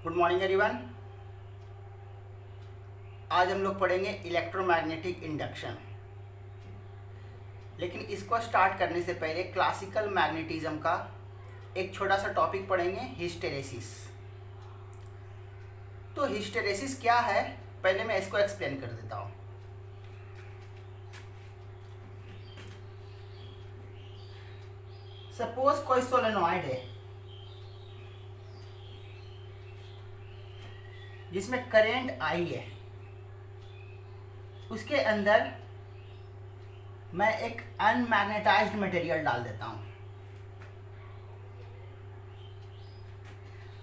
Good morning everyone. आज हम लोग पढ़ेंगे इलेक्ट्रोमैग्नेटिक इंडक्शन। लेकिन इसको स्टार्ट करने से पहले क्लासिकल मैग्नेटिज्म का एक छोटा सा टॉपिक पढ़ेंगे, हिस्टेरेसिस। तो हिस्टेरेसिस क्या है, पहले मैं इसको एक्सप्लेन कर देता हूँ। सपोज कोई सोलेनॉइड है जिसमें करंट आई है, उसके अंदर मैं एक अनमैग्नेटाइज्ड मटेरियल डाल देता हूं।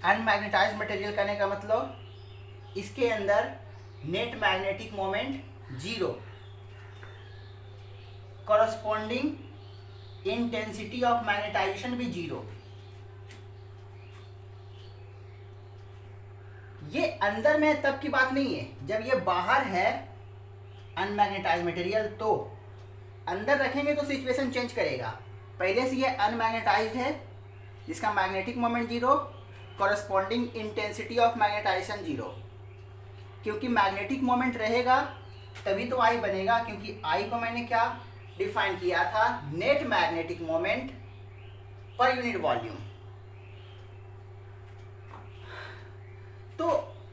अनमैग्नेटाइज्ड मटेरियल करने का मतलब इसके अंदर net magnetic moment zero, corresponding intensity of magnetisation भी जीरो। ये अंदर में तब की बात नहीं है, जब ये बाहर है अनमैग्नेटाइज्ड मटेरियल, तो अंदर रखेंगे तो सिचुएशन चेंज करेगा। पहले से ये अनमैग्नेटाइज्ड है जिसका magnetic moment zero, corresponding intensity of magnetization zero. क्योंकि मैग्नेटिक मोमेंट रहेगा तभी तो आई बनेगा, क्योंकि आई को मैंने क्या डिफाइन किया था, नेट मैग्नेटिक मोमेंट पर यूनिट वॉल्यूम। तो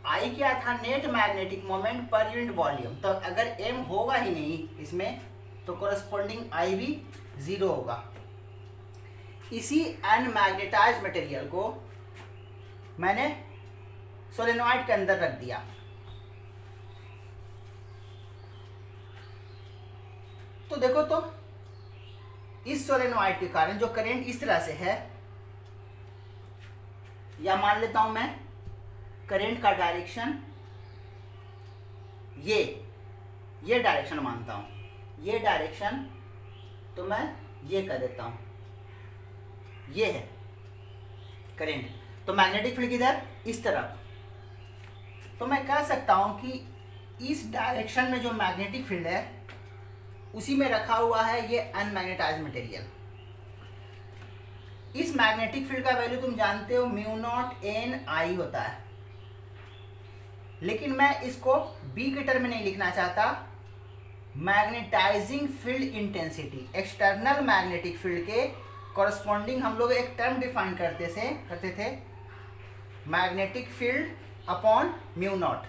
आई क्या था, नेट मैग्नेटिक मोमेंट पर यूनिट वॉल्यूम। तो अगर एम होगा ही नहीं इसमें तो कॉरस्पॉन्डिंग आई भी जीरो होगा। इसी अनमैग्नेटाइज्ड मटेरियल को मैंने सोलेनॉइड के अंदर रख दिया। तो देखो, तो इस सोलेनॉइड के कारण जो करंट इस तरह से है, या मान लेता हूं मैं करंट का डायरेक्शन ये डायरेक्शन मानता हूं, ये डायरेक्शन तो मैं ये कर देता हूं, ये है करंट। तो मैग्नेटिक फील्ड किधर, इस तरफ। तो मैं कह सकता हूं कि इस डायरेक्शन में जो मैग्नेटिक फील्ड है उसी में रखा हुआ है ये अनमैग्नेटाइज्ड मटेरियल। इस मैग्नेटिक फील्ड का वैल्यू तुम जानते हो, म्यू नॉट एन आई होता है। लेकिन मैं इसको बी के टर्म में नहीं लिखना चाहता। Magnetising field intensity, external magnetic field के कॉरस्पॉन्डिंग हम लोग एक टर्म डिफाइन करते थे, magnetic field upon mu naught.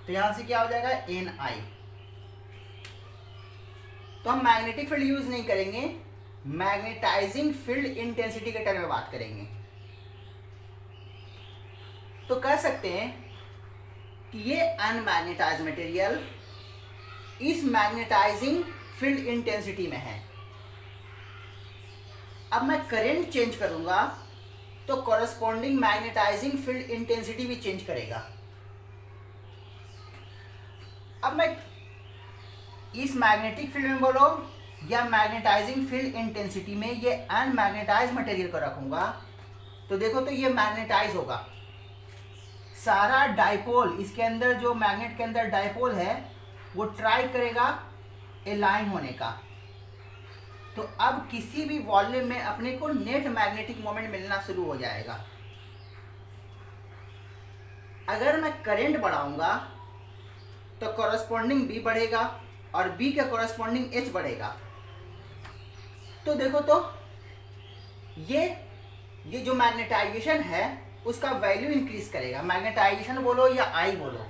तो यहां से क्या हो जाएगा, एन आई। तो हम मैग्नेटिक फील्ड यूज नहीं करेंगे, मैग्नेटाइजिंग फील्ड इंटेंसिटी के टर्म में बात करेंगे। तो कह सकते हैं कि ये अनमैग्नेटाइज्ड मटेरियल इस मैग्नेटाइजिंग फील्ड इंटेंसिटी में है। अब मैं करंट चेंज करूंगा तो कॉरस्पॉन्डिंग मैग्नेटाइजिंग फील्ड इंटेंसिटी भी चेंज करेगा। अब मैं इस मैग्नेटिक फील्ड में बोलो या मैग्नेटाइजिंग फील्ड इंटेंसिटी में ये अनमैग्नेटाइज्ड मटेरियल को रखूंगा, तो देखो तो ये मैग्नेटाइज होगा। सारा डाइपोल, इसके अंदर जो मैग्नेट के अंदर डाइपोल है वो ट्राई करेगा अलाइन होने का। तो अब किसी भी वॉल्यूम में अपने को नेट मैग्नेटिक मोमेंट मिलना शुरू हो जाएगा। अगर मैं करंट बढ़ाऊंगा तो कॉरस्पॉन्डिंग बी बढ़ेगा और बी के कॉरस्पॉन्डिंग एच बढ़ेगा। तो देखो तो ये जो मैग्नेटाइजेशन है उसका वैल्यू इंक्रीज करेगा। मैग्नेटाइजेशन बोलो या आई बोलो,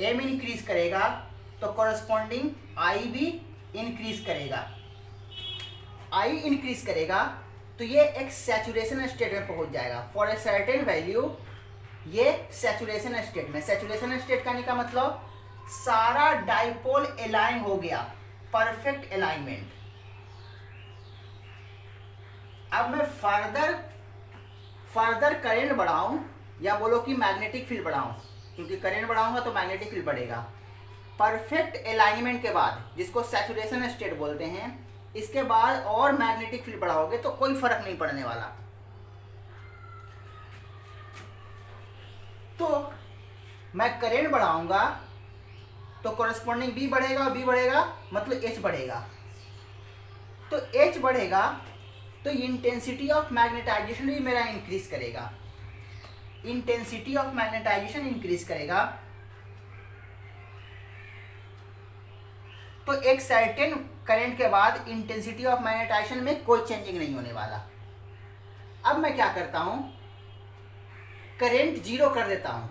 एम इंक्रीज करेगा तो कॉरस्पॉन्डिंग आई भी इंक्रीज करेगा। आई इंक्रीज करेगा तो ये एक सैचुरेशन स्टेट में पहुंच जाएगा। फॉर ए सर्टेन वैल्यू ये सैचुरेशन स्टेट में, सैचुरेशन स्टेट करने का मतलब सारा डाइपोल अलाइन हो गया, परफेक्ट अलाइनमेंट। अब मैं फर्दर करंट बढ़ाऊं या बोलो कि मैग्नेटिक फील्ड बढ़ाऊं, क्योंकि करंट बढ़ाऊंगा तो मैग्नेटिक फील्ड बढ़ेगा। परफेक्ट अलाइनमेंट के बाद, जिसको सैचुरेशन स्टेट बोलते हैं, इसके बाद और मैग्नेटिक फील्ड बढ़ाओगे तो कोई फर्क नहीं पड़ने वाला। तो मैं करंट बढ़ाऊंगा तो कॉरस्पॉन्डिंग बी बढ़ेगा और बी बढ़ेगा मतलब एच बढ़ेगा। तो एच बढ़ेगा तो इंटेंसिटी ऑफ मैग्नेटाइजेशन भी मेरा इंक्रीज करेगा। इंटेंसिटी ऑफ मैग्नेटाइजेशन इंक्रीज करेगा, तो एक सर्टेन करंट के बाद इंटेंसिटी ऑफ मैग्नेटाइजेशन में कोई चेंजिंग नहीं होने वाला। अब मैं क्या करता हूं, करंट जीरो कर देता हूं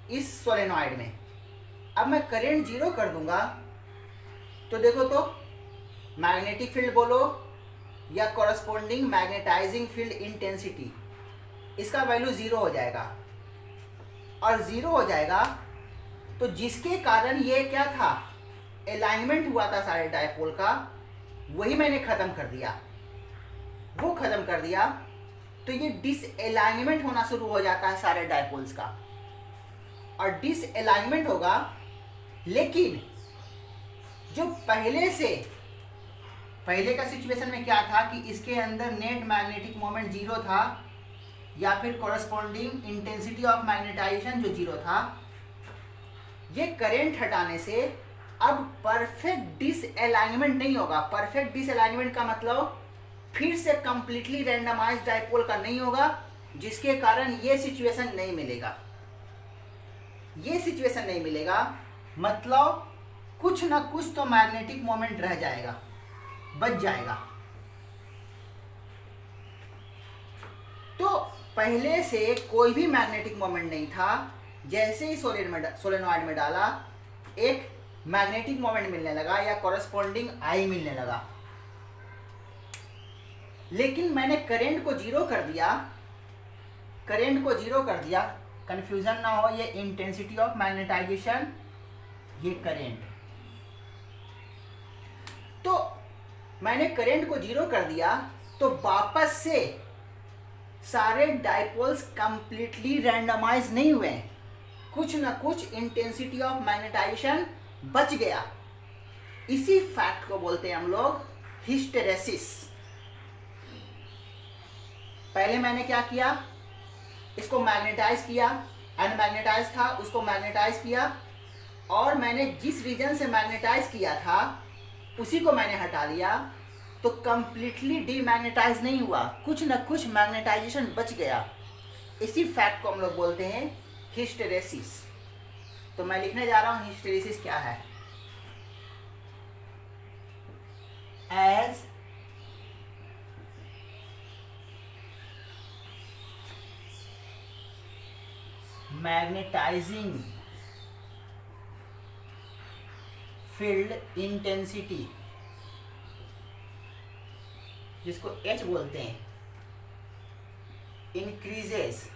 इस सोलेनॉइड में। अब मैं करंट जीरो कर दूंगा तो देखो तो मैग्नेटिक फील्ड बोलो या कॉरस्पॉन्डिंग मैग्नेटाइजिंग फील्ड इंटेंसिटी, इसका वैल्यू जीरो हो जाएगा। और जीरो हो जाएगा तो जिसके कारण ये क्या था, अलाइनमेंट हुआ था सारे डायपोल का, वही मैंने खत्म कर दिया। वो खत्म कर दिया तो ये डिसअलाइनमेंट होना शुरू हो जाता है सारे डायपोल्स का, और डिसअलाइनमेंट होगा। लेकिन जो पहले का सिचुएशन में क्या था कि इसके अंदर नेट मैग्नेटिक मोमेंट जीरो था, या फिर कॉरस्पॉन्डिंग इंटेंसिटी ऑफ मैग्नेटाइजेशन जो जीरो था, ये करंट हटाने से अब परफेक्ट डिसअलाइनमेंट नहीं होगा। परफेक्ट डिसअलाइनमेंट का मतलब फिर से कंप्लीटली रैंडमाइज्ड डायपोल का नहीं होगा, जिसके कारण ये सिचुएशन नहीं मिलेगा। ये सिचुएशन नहीं मिलेगा मतलब कुछ ना कुछ तो मैग्नेटिक मोमेंट रह जाएगा, बच जाएगा। तो पहले से कोई भी मैग्नेटिक मोमेंट नहीं था, जैसे ही सोलेनॉइड में डाला एक मैग्नेटिक मोमेंट मिलने लगा या कॉरस्पॉन्डिंग आई मिलने लगा। लेकिन मैंने करंट को जीरो कर दिया, कंफ्यूजन ना हो, ये इंटेंसिटी ऑफ मैग्नेटाइजेशन, ये करंट। तो मैंने करंट को जीरो कर दिया तो वापस से सारे डायपोल्स कंप्लीटली रैंडमाइज नहीं हुए, कुछ ना कुछ इंटेंसिटी ऑफ मैग्नेटाइजेशन बच गया। इसी फैक्ट को बोलते हैं हम लोग हिस्टेरेसिस। पहले मैंने क्या किया, इसको मैग्नेटाइज किया, अनमैग्नेटाइज था उसको मैग्नेटाइज किया, और मैंने जिस रीजन से मैग्नेटाइज किया था उसी को मैंने हटा लिया, तो कंप्लीटली डीमैग्नेटाइज नहीं हुआ, कुछ ना कुछ मैग्नेटाइजेशन बच गया। इसी फैक्ट को हम लोग बोलते हैं हिस्टेरेसिस। तो मैं लिखने जा रहा हूं हिस्टेरेसिस क्या है। एज मैग्नेटाइजिंग फील्ड इंटेंसिटी, जिसको H बोलते हैं, increases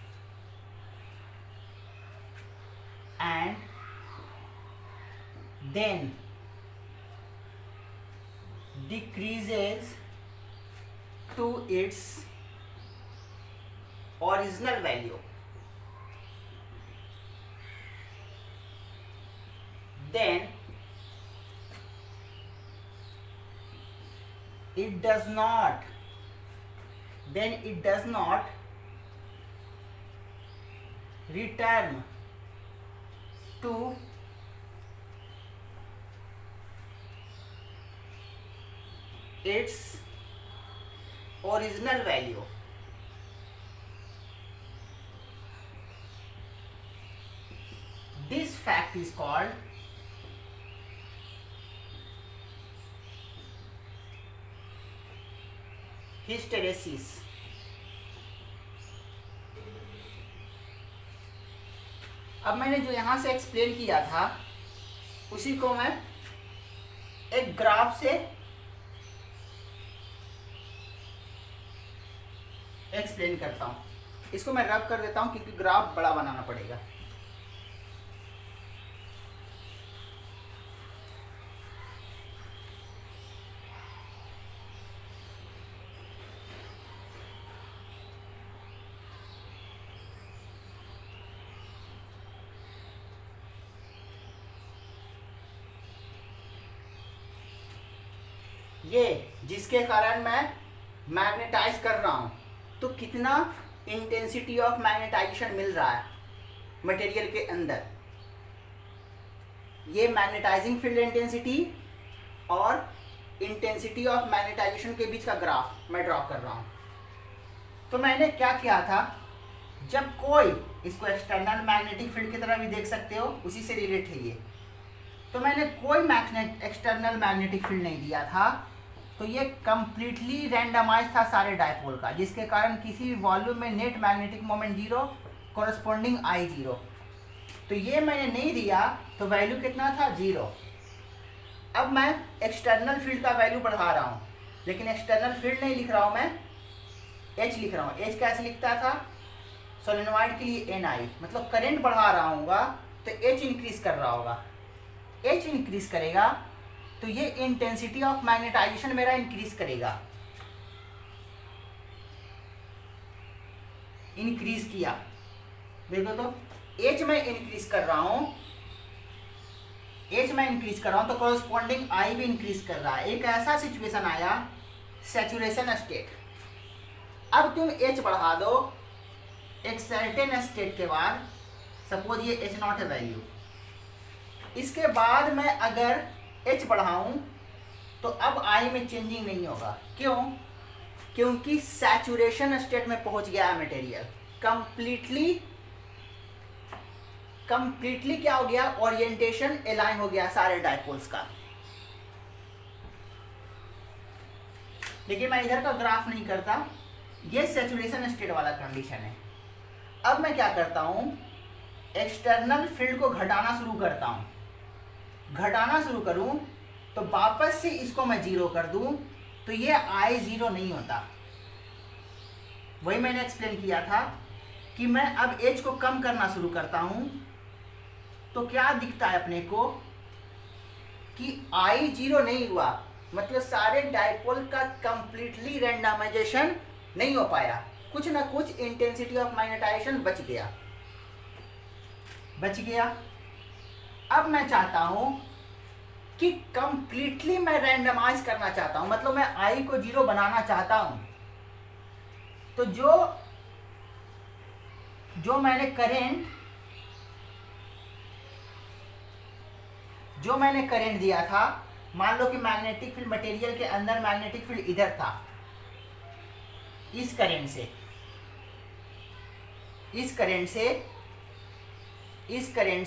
and then decreases to its original value, then it does not return to its original value. This fact is called hysteresis. अब मैंने जो यहां से एक्सप्लेन किया था उसी को मैं एक ग्राफ से एक्सप्लेन करता हूं। इसको मैं रब कर देता हूं क्योंकि ग्राफ बड़ा बनाना पड़ेगा। ये जिसके कारण मैं मैग्नेटाइज कर रहा हूं, तो कितना इंटेंसिटी ऑफ मैग्नेटाइजेशन मिल रहा है मटेरियल के अंदर, ये मैग्नेटाइजिंग फील्ड इंटेंसिटी और इंटेंसिटी ऑफ मैग्नेटाइजेशन के बीच का ग्राफ मैं ड्रॉ कर रहा हूं। तो मैंने क्या किया था, जब कोई, इसको एक्सटर्नल मैग्नेटिक फील्ड की तरह भी देख सकते हो, उसी से रिलेट है ये। तो मैंने कोई एक्सटर्नल मैग्नेटिक फील्ड नहीं दिया था, तो ये कंप्लीटली रैंडमाइज था सारे डायपोल का, जिसके कारण किसी भी वॉल्यूम में net magnetic moment zero, corresponding I zero. तो ये मैंने नहीं दिया तो वैल्यू कितना था, जीरो। अब मैं एक्सटर्नल फील्ड का वैल्यू बढ़ा रहा हूँ, लेकिन एक्सटर्नल फील्ड नहीं लिख रहा हूँ मैं, एच लिख रहा हूँ। एच कैसे लिखता था, सोलेनॉइड के लिए एन आई, मतलब करंट बढ़ा रहा हूँगा तो एच इंक्रीज कर रहा होगा। एच इंक्रीज करेगा तो ये इंटेंसिटी ऑफ मैग्नेटाइजेशन मेरा इंक्रीज करेगा। इंक्रीज किया, देखो तो एच मैं इंक्रीज कर रहा हूं, एच मैं इंक्रीज कर रहा हूं तो कॉरस्पॉन्डिंग आई भी इंक्रीज कर रहा है। एक ऐसा सिचुएशन आया, सैचुरेशन स्टेट। अब तुम एच बढ़ा दो एक सर्टेन स्टेट के बाद, सपोज ये एच नॉट है वैल्यू, इसके बाद मैं अगर एच बढ़ाऊं तो अब आई में चेंजिंग नहीं होगा। क्यों? क्योंकि सैचुरेशन स्टेट में पहुंच गया है मटेरियल, कंप्लीटली क्या हो गया, ओरिएंटेशन अलाइन हो गया सारे डायपोल्स का। देखिए मैं इधर का ग्राफ नहीं करता, ये सैचुरेशन स्टेट वाला कंडीशन है। अब मैं क्या करता हूं, एक्सटर्नल फील्ड को घटाना शुरू करता हूं। घटाना शुरू करूं तो वापस से इसको मैं जीरो कर दूं तो ये आई जीरो नहीं होता। वही मैंने एक्सप्लेन किया था कि मैं अब एच को कम करना शुरू करता हूं तो क्या दिखता है अपने को कि आई जीरो नहीं हुआ, मतलब सारे डायपोल का कंप्लीटली रैंडमाइजेशन नहीं हो पाया, कुछ ना कुछ इंटेंसिटी ऑफ मैग्नेटाइजेशन बच गया। अब मैं चाहता हूं कि कंप्लीटली मैं रैंडमाइज करना चाहता हूं, मतलब मैं आई को जीरो बनाना चाहता हूं। तो जो मैंने करंट दिया था, मान लो कि मैग्नेटिक फील्ड मटेरियल के अंदर मैग्नेटिक फील्ड इधर था, इस करंट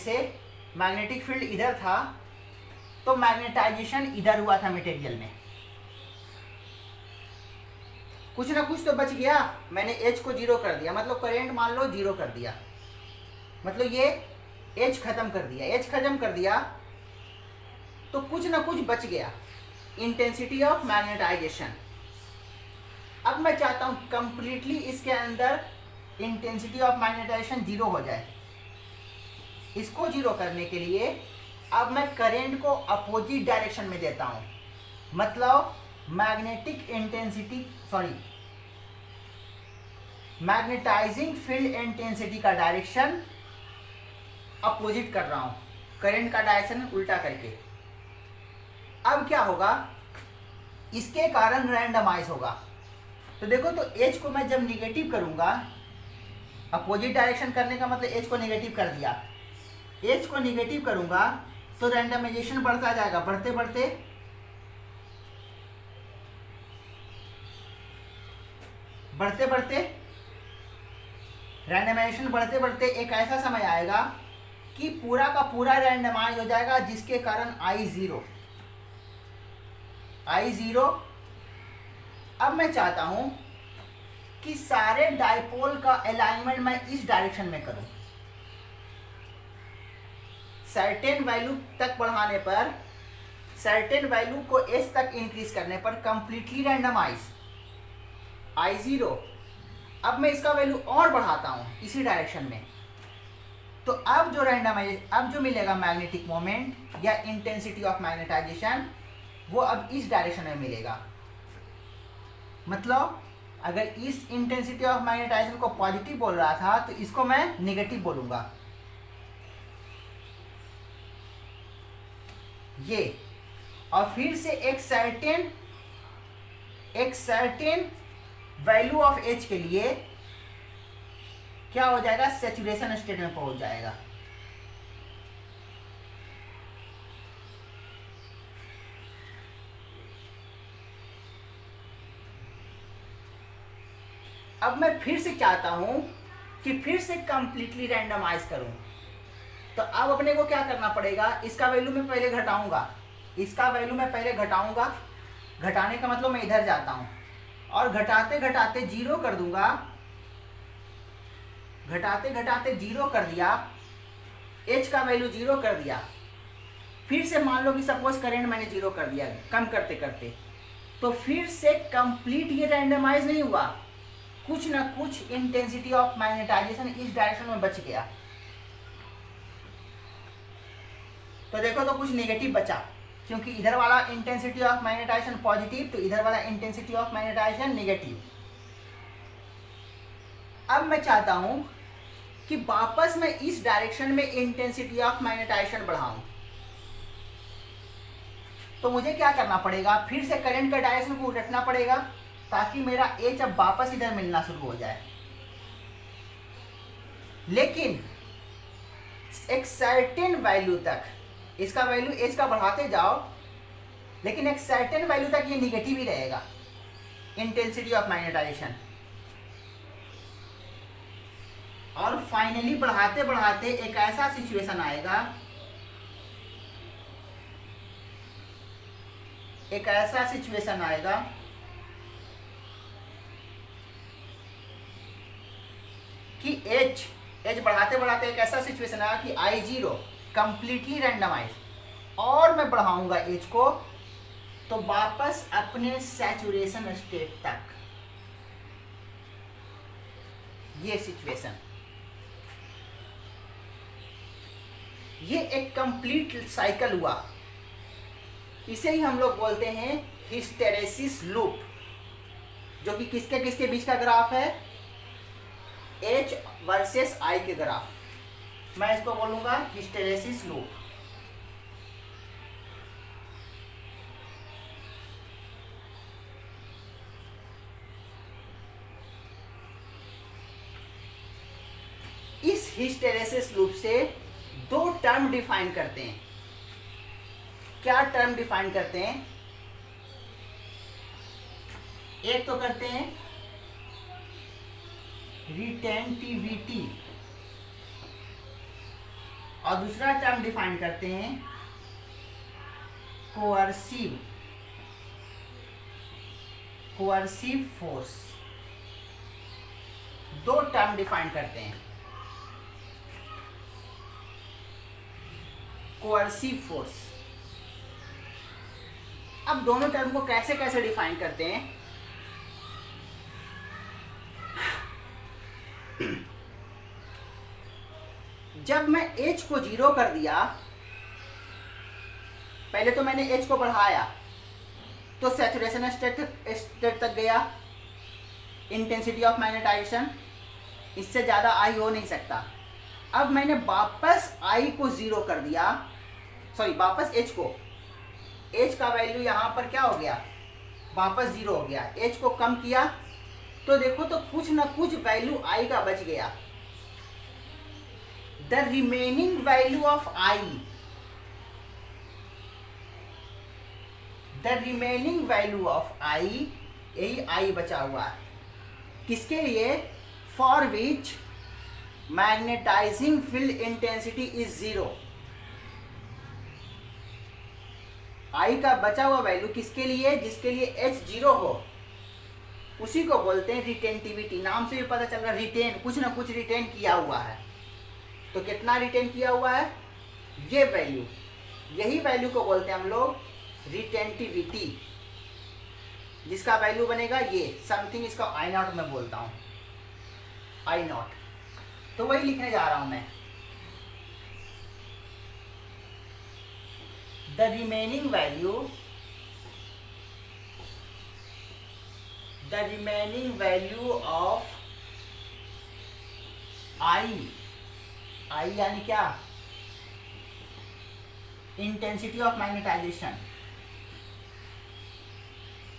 से मैग्नेटिक फील्ड इधर था, तो मैग्नेटाइजेशन इधर हुआ था मटेरियल में, कुछ ना कुछ तो बच गया। मैंने एच को जीरो कर दिया, मतलब करंट मान लो जीरो कर दिया, मतलब ये एच खत्म कर दिया तो कुछ ना कुछ बच गया, इंटेंसिटी ऑफ मैग्नेटाइजेशन। अब मैं चाहता हूं कंप्लीटली इसके अंदर इंटेंसिटी ऑफ मैग्नेटाइजेशन जीरो हो जाए। इसको जीरो करने के लिए अब मैं करंट को अपोजिट डायरेक्शन में देता हूं, मतलब मैग्नेटाइजिंग फील्ड इंटेंसिटी का डायरेक्शन अपोजिट कर रहा हूं, करंट का डायरेक्शन उल्टा करके। अब क्या होगा, इसके कारण रैंडमाइज होगा। तो देखो, तो एच को मैं जब निगेटिव करूंगा, अपोजिट डायरेक्शन करने का मतलब एच को निगेटिव कर दिया, एच को निगेटिव करूंगा तो रैंडमाइजेशन बढ़ता जाएगा, बढ़ते एक ऐसा समय आएगा कि पूरा का पूरा रैंडमाइज हो जाएगा, जिसके कारण आई जीरो। अब मैं चाहता हूं कि सारे डायपोल का अलाइनमेंट मैं इस डायरेक्शन में करूं। सर्टेन वैल्यू तक बढ़ाने पर, सर्टेन वैल्यू को एस तक इंक्रीज करने पर कंप्लीटली रैंडमाइज आई जीरो। अब मैं इसका वैल्यू और बढ़ाता हूं इसी डायरेक्शन में, तो अब जो मिलेगा मैग्नेटिक मोमेंट या इंटेंसिटी ऑफ मैग्नेटाइजेशन, वो अब इस डायरेक्शन में मिलेगा। मतलब अगर इस इंटेंसिटी ऑफ मैग्नेटाइजेशन को पॉजिटिव बोल रहा था तो इसको मैं नेगेटिव बोलूंगा, ये। और फिर से एक सर्टेन वैल्यू ऑफ एच के लिए क्या हो जाएगा, सैचुरेशन स्टेट में पहुंच जाएगा। अब मैं फिर से चाहता हूं कि फिर से कंप्लीटली रैंडमाइज करूं, तो अब अपने को क्या करना पड़ेगा, इसका वैल्यू मैं पहले घटाऊंगा, इसका वैल्यू मैं पहले घटाऊंगा। घटाने का मतलब मैं इधर जाता हूं और घटाते घटाते जीरो कर दूंगा, घटाते घटाते जीरो कर दिया, एच का वैल्यू जीरो कर दिया। फिर से मान लो कि सपोज करंट मैंने जीरो कर दिया कम करते करते, तो फिर से कंप्लीट ये रैंडमाइज नहीं हुआ, कुछ ना कुछ इंटेंसिटी ऑफ मैग्नेटाइजेशन इस डायरेक्शन में बच गया। तो देखो तो कुछ नेगेटिव बचा, क्योंकि इधर वाला इंटेंसिटी ऑफ मैग्नेटाइजेशन पॉजिटिव, तो इधर वाला इंटेंसिटी ऑफ मैग्नेटाइजेशन नेगेटिव। अब मैं चाहता हूं कि वापस मैं इस डायरेक्शन में इंटेंसिटी ऑफ मैग्नेटाइजेशन बढ़ाऊं, तो मुझे क्या करना पड़ेगा, फिर से करंट का डायरेक्शन को उलटना पड़ेगा, ताकि मेरा एच अब वापस इधर मिलना शुरू हो जाए। लेकिन एक सर्टेन वैल्यू तक इसका वैल्यू एच का बढ़ाते जाओ, लेकिन एक सर्टेन वैल्यू तक ये निगेटिव ही रहेगा इंटेंसिटी ऑफ मैग्नेटाइजेशन। और फाइनली बढ़ाते बढ़ाते एक ऐसा सिचुएशन आएगा, एक ऐसा सिचुएशन आएगा कि एच बढ़ाते बढ़ाते एक ऐसा सिचुएशन आएगा कि आई जीरो कंप्लीटली रैंडमाइज, और मैं बढ़ाऊंगा एच को तो वापस अपने सैचुरेशन स्टेट तक। ये सिचुएशन, ये एक कंप्लीट साइकिल हुआ, इसे ही हम लोग बोलते हैं हिस्टेरेसिस लूप, जो कि किसके किसके बीच का ग्राफ है, एच वर्सेस आई के ग्राफ। मैं इसको बोलूंगा हिस्टेरेसिस लूप। इस हिस्टेरेसिस लूप से दो टर्म डिफाइन करते हैं। क्या टर्म डिफाइन करते हैं, एक तो करते हैं रिटेंटिविटी, और दूसरा टर्म डिफाइन करते हैं कोअर्सिव फोर्स। दो टर्म डिफाइन करते हैं, कोअर्सिव फोर्स। अब दोनों टर्म को कैसे कैसे डिफाइन करते हैं, जब मैं h को जीरो कर दिया, पहले तो मैंने h को बढ़ाया तो सैचुरेशन स्टेट तक गया इंटेंसिटी ऑफ मैग्नेटाइजेशन, इससे ज़्यादा आई हो नहीं सकता। अब मैंने वापस I को जीरो कर दिया, सॉरी वापस h को, h का वैल्यू यहाँ पर क्या हो गया, वापस जीरो हो गया। h को कम किया तो देखो तो कुछ ना कुछ वैल्यू I का बच गया। The remaining value of I, the remaining value of I, यही I बचा हुआ है, किसके लिए, for which magnetising field intensity is zero. I का बचा हुआ वैल्यू किसके लिए, जिसके लिए H जीरो हो, उसी को बोलते हैं रिटेंटिविटी। नाम से भी पता चल रहा है रिटेन, कुछ ना कुछ रिटेन किया हुआ है। तो कितना रिटेन किया हुआ है, ये वैल्यू, यही वैल्यू को बोलते हैं हम लोग रिटेंटिविटी, जिसका वैल्यू बनेगा ये समथिंग, इसका आई नॉट मैं बोलता हूँ, आई नॉट। तो वही लिखने जा रहा हूं मैं, the remaining value of I यानी क्या, intensity of magnetisation,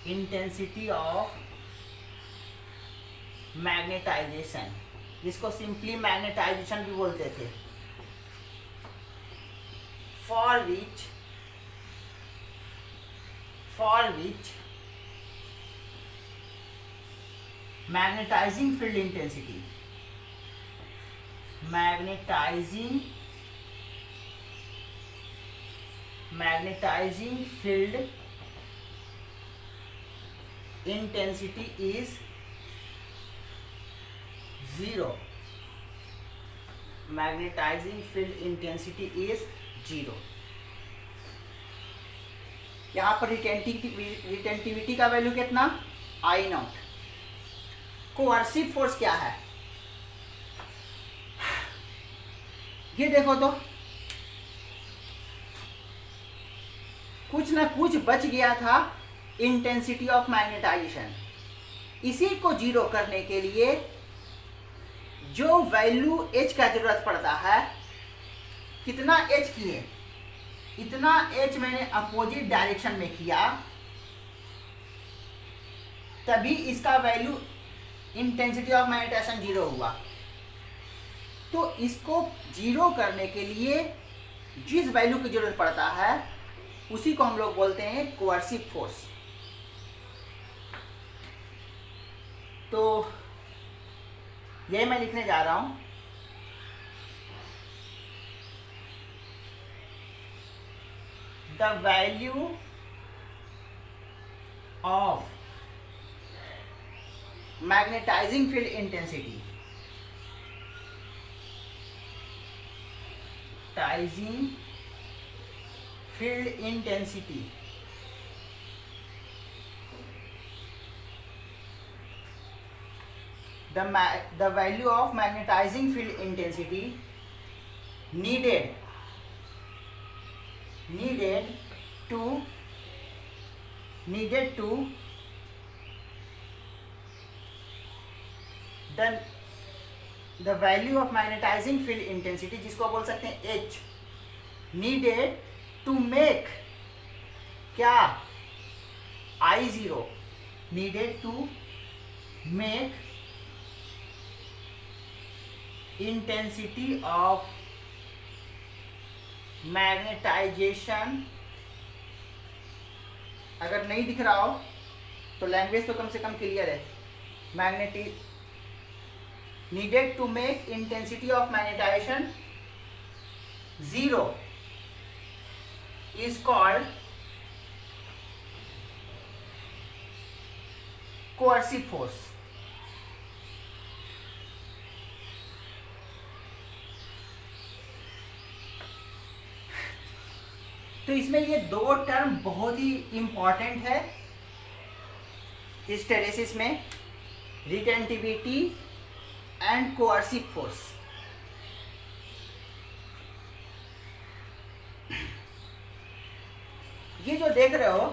intensity of magnetisation, जिसको सिंपली मैग्नेटाइजेशन भी बोलते थे, for which magnetising field intensity magnetising field intensity is 0। Magnetising field intensity is 0। यहाँ पर रिटेंटिविटी का वैल्यू कितना, आई नॉट। कोअर्सिव फोर्स क्या है, ये देखो तो कुछ ना कुछ बच गया था इंटेंसिटी ऑफ मैग्नेटाइजेशन। इसी को जीरो करने के लिए जो वैल्यू h का जरूरत पड़ता है, कितना h किए, इतना h मैंने अपोजिट डायरेक्शन में किया, तभी इसका वैल्यू इंटेंसिटी ऑफ मैग्नेटाइजेशन 0 हुआ। तो इसको जीरो करने के लिए जिस वैल्यू की जरूरत पड़ता है उसी को हम लोग बोलते हैं कोअर्सिव फोर्स। तो यही मैं लिखने जा रहा हूं, the value of magnetising field intensity, magnetising field intensity the value of magnetizing field intensity needed to the value of magnetizing field intensity, जिसको बोल सकते हैं H, needed to make क्या, I0, needed to make intensity of magnetisation. अगर नहीं दिख रहा हो तो लैंग्वेज तो कम से कम क्लियर है। Needed to make intensity of magnetisation 0 is called coercive force. तो इसमें ये दो टर्म बहुत ही इंपॉर्टेंट है हिस्टेरेसिस में, रिटेंटिविटी एंड कोअर्सिव फोर्स। ये जो देख रहे हो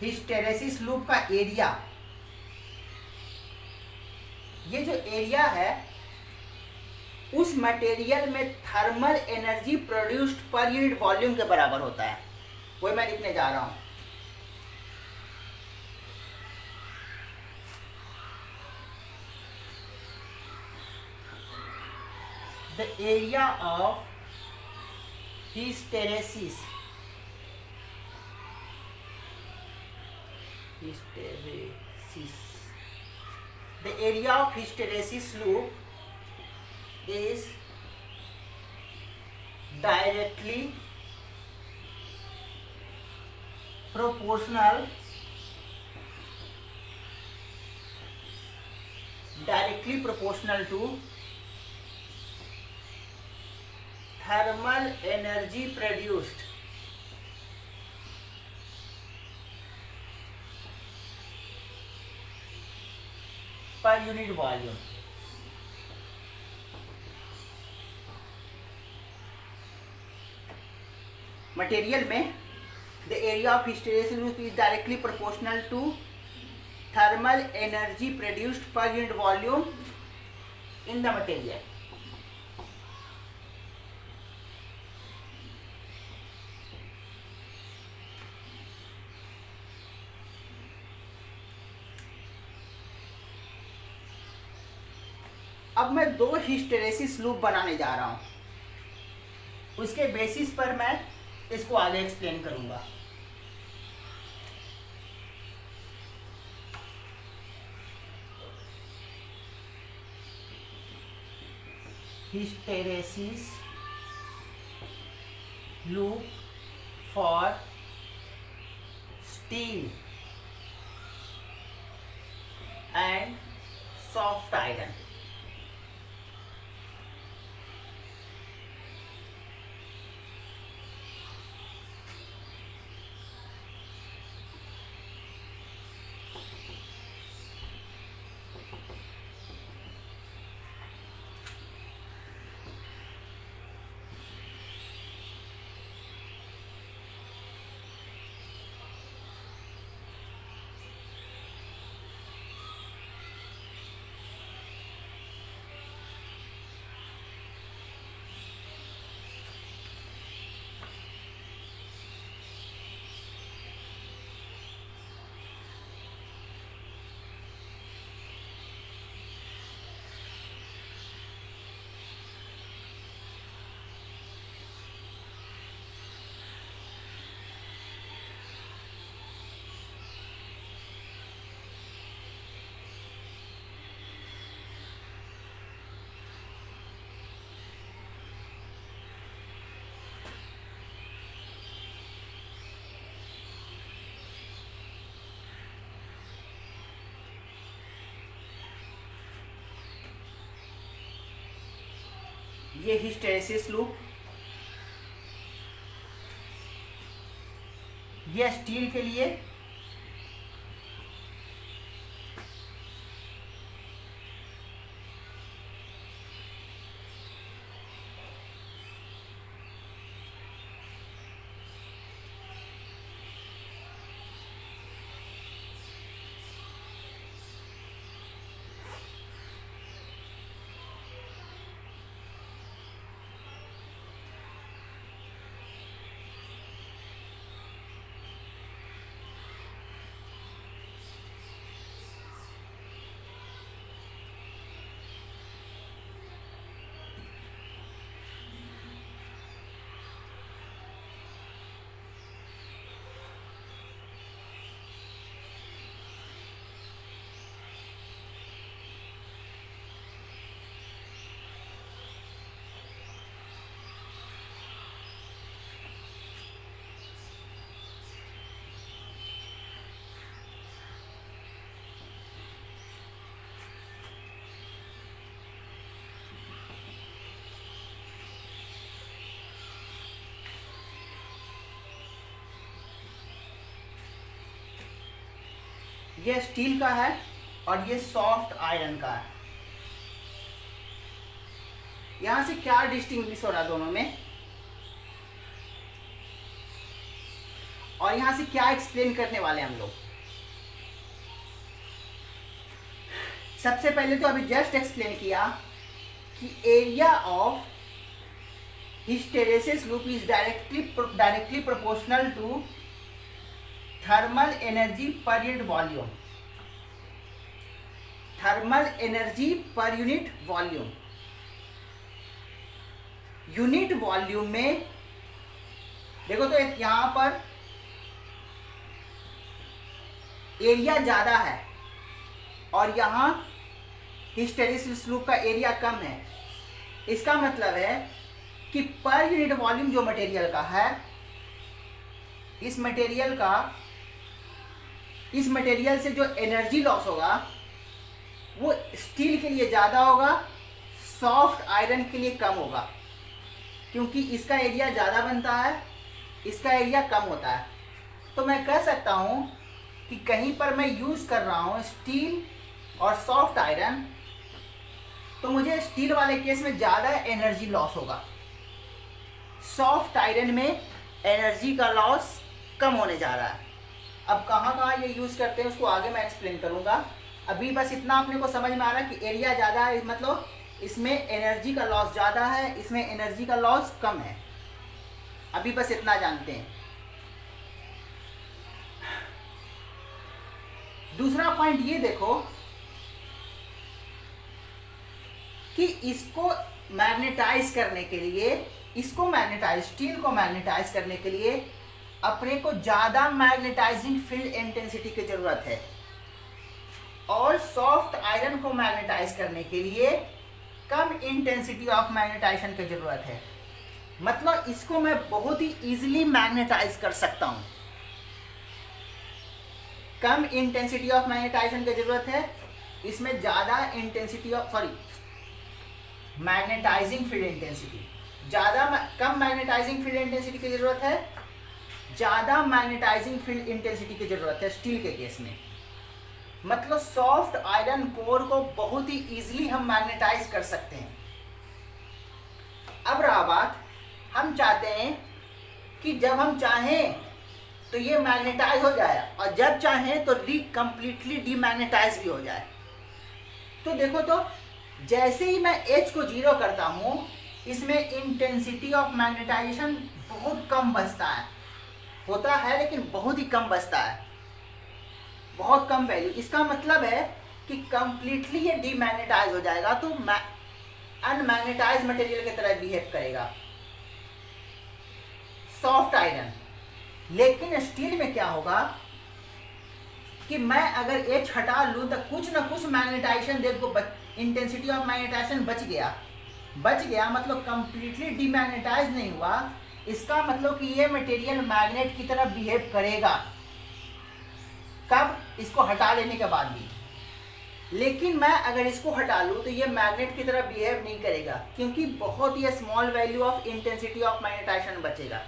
हिस्टेरेसिस लूप का एरिया, ये जो एरिया है उस मटेरियल में thermal energy produced per unit volume के बराबर होता है। वही मैं लिखने जा रहा हूं, the area of hysteresis the area of hysteresis loop is directly proportional to thermal energy produced per unit volume। Material में the area of hysteresis loop is directly proportional to thermal energy produced per unit volume in the material. अब मैं दो hysteresis loop बनाने जा रहा हूं, उसके basis पर मैं इसको आगे एक्सप्लेन करूंगा। hysteresis loop for steel and soft iron. ये हिस्टेरेसिस लूप, ये स्टील के लिए, ये स्टील का है और ये सॉफ्ट आयरन का है। यहां से क्या डिस्टिंग्विश हो रहा है दोनों में, और यहां से क्या एक्सप्लेन करने वाले हम लोग। सबसे पहले तो अभी जस्ट एक्सप्लेन किया कि area of hysteresis loop is directly proportional to thermal energy per unit volume, thermal energy per unit volume. Unit volume में देखो तो यहां पर एरिया ज्यादा है और यहां हिस्टेरेसिस लूप का एरिया कम है। इसका मतलब है कि पर यूनिट वॉल्यूम जो मटेरियल का है, इस मटेरियल से जो एनर्जी लॉस होगा वो स्टील के लिए ज़्यादा होगा, सॉफ्ट आयरन के लिए कम होगा, क्योंकि इसका एरिया ज़्यादा बनता है, इसका एरिया कम होता है। तो मैं कह सकता हूँ कि कहीं पर मैं यूज़ कर रहा हूँ स्टील और सॉफ्ट आयरन, तो मुझे स्टील वाले केस में ज़्यादा एनर्जी लॉस होगा, सॉफ्ट आयरन में एनर्जी का लॉस कम होने जा रहा है। अब कहाँ कहाँ ये यूज़ करते हैं उसको आगे मैं एक्सप्लेन करूँगा। अभी बस इतना अपने को समझ में आ रहा है कि एरिया ज़्यादा है, मतलब इसमें एनर्जी का लॉस ज़्यादा है, इसमें एनर्जी का लॉस कम है। अभी बस इतना जानते हैं। दूसरा पॉइंट ये देखो कि इसको मैग्नेटाइज करने के लिए, स्टील को मैग्नेटाइज करने के लिए अपने को ज़्यादा मैग्नेटाइजिंग फील्ड इंटेंसिटी की ज़रूरत है, और सॉफ्ट आयरन को मैग्नेटाइज करने के लिए कम इंटेंसिटी ऑफ मैग्नेटाइजेशन की जरूरत है, मतलब इसको मैं बहुत ही इजीली मैग्नेटाइज कर सकता हूं। कम इंटेंसिटी ऑफ मैग्नेटाइजेशन की जरूरत है, इसमें ज्यादा intensity of magnetising field intensity, कम मैग्नेटाइजिंग फील्ड इंटेंसिटी की जरूरत है, ज्यादा मैग्नेटाइजिंग फील्ड इंटेंसिटी की जरूरत है स्टील के केस में। मतलब सॉफ्ट आयरन कोर को बहुत ही इजीली हम मैग्नेटाइज कर सकते हैं। अब रहा बात, हम चाहते हैं कि जब हम चाहें तो ये मैग्नेटाइज हो जाए और जब चाहें तो कंप्लीटली डीमैग्नेटाइज भी हो जाए। तो देखो, तो जैसे ही मैं H को 0 करता हूं, इसमें इंटेंसिटी ऑफ मैग्नेटाइजेशन बहुत कम बचता है, होता है लेकिन बहुत ही कम बचता है, बहुत कम वैल्यू। इसका मतलब है कि कंप्लीटली ये डीमैग्नेटाइज हो जाएगा, तो अनमैग्नेटाइज मटेरियल की तरह बिहेव करेगा सॉफ्ट आयरन। लेकिन स्टील में क्या होगा कि मैं अगर H हटा लूं तो कुछ ना कुछ मैग्नेटाइजेशन, देखो इंटेंसिटी ऑफ मैग्नेटाइजेशन बच गया, मतलब कंप्लीटली डीमैग्नेटाइज नहीं हुआ। इसका मतलब कि ये मटेरियल मैग्नेट की तरह बिहेव करेगा, कब? इसको हटा लेने के बाद भी। लेकिन मैं अगर इसको हटा लूं तो ये मैग्नेट की तरह बिहेव नहीं करेगा, क्योंकि बहुत ही small value of intensity of magnetization बचेगा।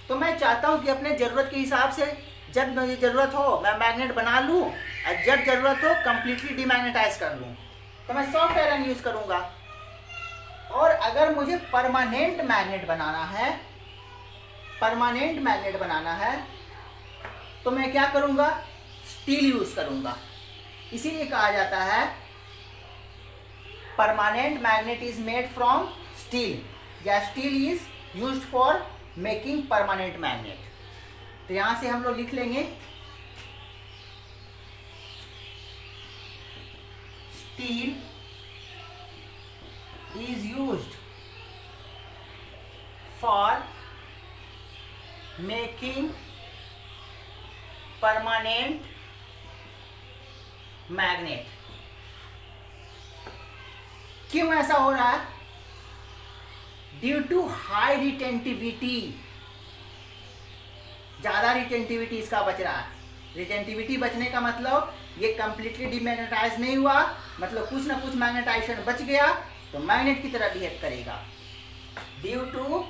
तो मैं चाहता हूं कि अपने ज़रूरत के हिसाब से जब मुझे ज़रूरत हो मैं मैग्नेट बना लूं और जब ज़रूरत हो कंप्लीटली डीमैग्नेटाइज कर लूं, तो मैं सॉफ्ट आयरन यूज़ करूंगा। और अगर मुझे परमानेंट मैग्नेट बनाना है तो मैं क्या करूंगा? स्टील यूज़ करूंगा। इसीलिए कहा जाता है permanent magnet is made from steel, या steel is used for making permanent magnet. तो यहां से हम लोग लिख लेंगे steel is used for making permanent magnet. क्यों ऐसा हो रहा है? ड्यू टू हाई रिटेंटिविटी, ज्यादा रिटेंटिविटी इसका बच रहा है। रिटेंटिविटी बचने का मतलब ये कंप्लीटली डीमैग्नेटाइज नहीं हुआ, मतलब कुछ ना कुछ मैग्नेटाइजेशन बच गया, तो मैग्नेट की तरह बिहेव करेगा। ड्यू टू